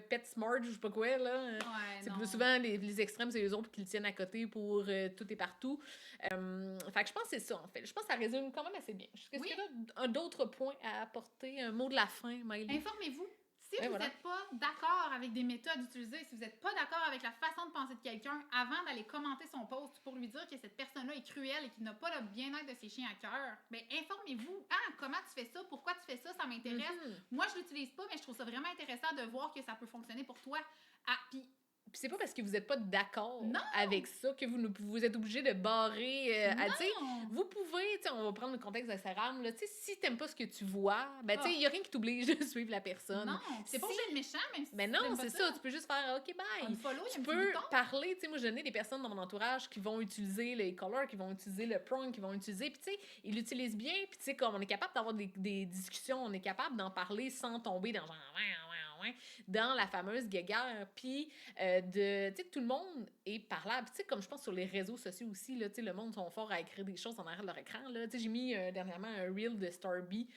Speaker 1: pet smart, je sais pas quoi, là.
Speaker 2: Ouais,
Speaker 1: C'est
Speaker 2: non.
Speaker 1: plus souvent les extrêmes, c'est les autres qui le tiennent à côté pour tout et partout. Fait que je pense que c'est ça, en fait. Je pense que ça résume quand même assez bien. Est-ce
Speaker 2: Oui.
Speaker 1: que tu as d'autres points à apporter? Un mot de la fin, Miley?
Speaker 2: Informez-vous. Si
Speaker 1: Ouais,
Speaker 2: vous
Speaker 1: voilà.
Speaker 2: n'êtes pas d'accord avec des méthodes utilisées, si vous n'êtes pas d'accord avec la façon de penser de quelqu'un, avant d'aller commenter son post pour lui dire que cette personne-là est cruelle et qu'il n'a pas le bien-être de ses chiens à cœur, bien, informez-vous. Ah, comment tu fais ça? Pourquoi tu fais ça? Ça m'intéresse.
Speaker 1: Mhm.
Speaker 2: Moi, je l'utilise pas, mais je trouve ça vraiment intéressant de voir que ça peut fonctionner pour toi. Ah, puis
Speaker 1: Puis c'est pas parce que vous êtes pas d'accord
Speaker 2: Non!
Speaker 1: avec ça que vous êtes obligé de barrer. Tu sais,
Speaker 2: non!
Speaker 1: vous pouvez, tu sais, on va prendre le contexte de Saram, là, tu sais, si t'aimes pas ce que tu vois, ben, tu sais,
Speaker 2: Ah.
Speaker 1: il y a rien qui t'oblige de suivre la personne.
Speaker 2: Non! C'est pas
Speaker 1: Si-
Speaker 2: obligé de méchant, même si
Speaker 1: Mais
Speaker 2: tu
Speaker 1: non,
Speaker 2: n'aimes pas
Speaker 1: c'est ça, tu peux juste faire OK, bye.
Speaker 2: Unfollow, il y a
Speaker 1: Tu
Speaker 2: un petit
Speaker 1: peux
Speaker 2: bouton.
Speaker 1: parler, tu sais, moi, je connais des personnes dans mon entourage qui vont utiliser les colors, qui vont utiliser le prong, qui vont utiliser, puis tu sais, ils l'utilisent bien, puis tu sais, comme on est capable d'avoir des discussions, on est capable d'en parler sans tomber dans genre, dans la fameuse guéguerre, puis de, tu sais, tout le monde est parlable, tu sais, comme je pense sur les réseaux sociaux aussi, là, tu sais, le monde sont forts à écrire des choses en arrière de leur écran, là, tu sais, j'ai mis dernièrement un reel de Starby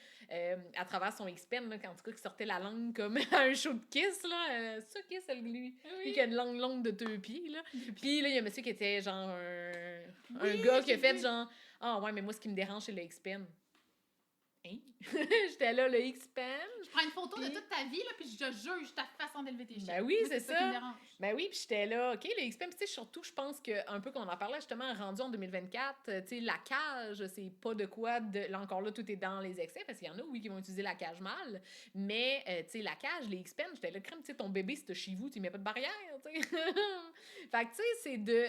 Speaker 1: à travers son X-Pen, là, quand en tout cas, qui sortait la langue comme à un show de Kiss, là, ça, Kiss, lui qui a une langue longue de 2 pieds, là, puis là, il y a un monsieur qui était genre un gars qui a fait genre, ah ouais, mais moi, ce qui me dérange, c'est le X-Pen. Hein? J'étais là, le X-Pen.
Speaker 2: Je prends une photo
Speaker 1: Puis-
Speaker 2: de toute ta vie, là, puis je juge ta façon d'élever tes chiens.
Speaker 1: Ben oui,
Speaker 2: Moi,
Speaker 1: c'est
Speaker 2: ça qui
Speaker 1: ça.
Speaker 2: me dérange.
Speaker 1: Ben oui, puis j'étais là, OK, le XPM, tu sais, surtout, je pense que un peu qu'on en parlait justement, rendu en 2024, tu sais, la cage, c'est pas de quoi, là encore là, tout est dans les excès, parce qu'il y en a, oui, qui vont utiliser la cage mal, mais, tu sais, la cage, les XPM, j'étais là, crème, tu sais, ton bébé, si t'as chez vous, tu mets pas de barrière, tu sais. Fait que, tu sais, c'est de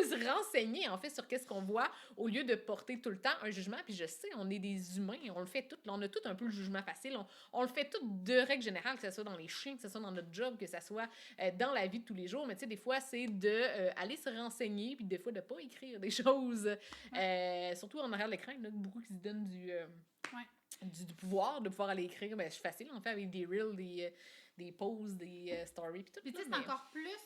Speaker 1: se renseigner, en fait, sur qu'est-ce qu'on voit, au lieu de porter tout le temps un jugement, puis je sais, on est des humains, on le fait tout, on a tout un peu le jugement facile, on le fait tout de règle générale, que ce soit dans les chiens, que ce soit dans notre job, que ce soit dans la vie de tous les jours, mais tu sais, des fois, c'est de aller se renseigner, puis des fois, de pas écrire des choses, surtout en arrière de l'écran, il y en a beaucoup qui se donnent du pouvoir de pouvoir aller écrire, ben, c'est facile, en fait, avec des reels, des posts, des stories, puis tout.
Speaker 2: Puis tu sais,
Speaker 1: là,
Speaker 2: c'est
Speaker 1: mais-
Speaker 2: encore plus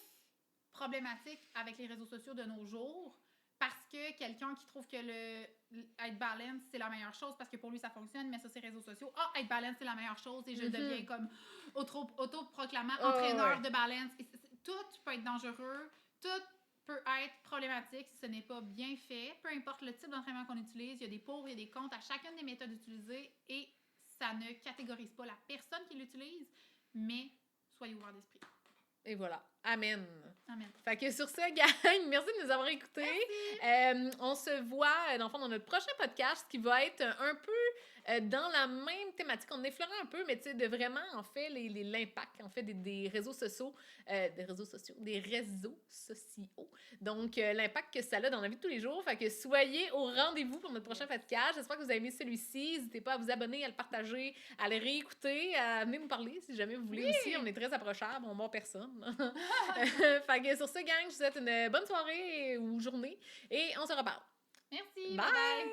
Speaker 2: problématique avec les réseaux sociaux de nos jours parce que quelqu'un qui trouve que être balance, c'est la meilleure chose parce que pour lui, ça fonctionne, mais ça, c'est réseaux sociaux. Ah, être balance, c'est la meilleure chose et je
Speaker 1: Mhm.
Speaker 2: deviens comme autoproclamant
Speaker 1: Ah,
Speaker 2: entraîneur
Speaker 1: ouais.
Speaker 2: de balance. Et tout peut être dangereux, tout peut être problématique si ce n'est pas bien fait. Peu importe le type d'entraînement qu'on utilise, il y a des pour, il y a des contre à chacune des méthodes utilisées et ça ne catégorise pas la personne qui l'utilise, mais soyez ouverts d'esprit.
Speaker 1: Et voilà. Amen.
Speaker 2: Amen.
Speaker 1: Fait que sur ce, gang, merci de nous avoir écoutés. On se voit, dans le fond, dans notre prochain podcast qui va être un peu dans la même thématique. On effleura un peu, mais tu sais, de vraiment, en fait, l'impact, en fait, des réseaux sociaux, des réseaux sociaux. Donc, l'impact que ça a dans la vie de tous les jours. Fait que soyez au rendez-vous pour notre prochain podcast. J'espère que vous avez aimé celui-ci. N'hésitez pas à vous abonner, à le partager, à le réécouter, à venir nous parler si jamais vous voulez aussi. On est très approchables, on mord personne. Fait que sur ce, gang, je vous souhaite une bonne soirée ou journée et on se reparle.
Speaker 2: Merci.
Speaker 1: Bye!
Speaker 2: Bye.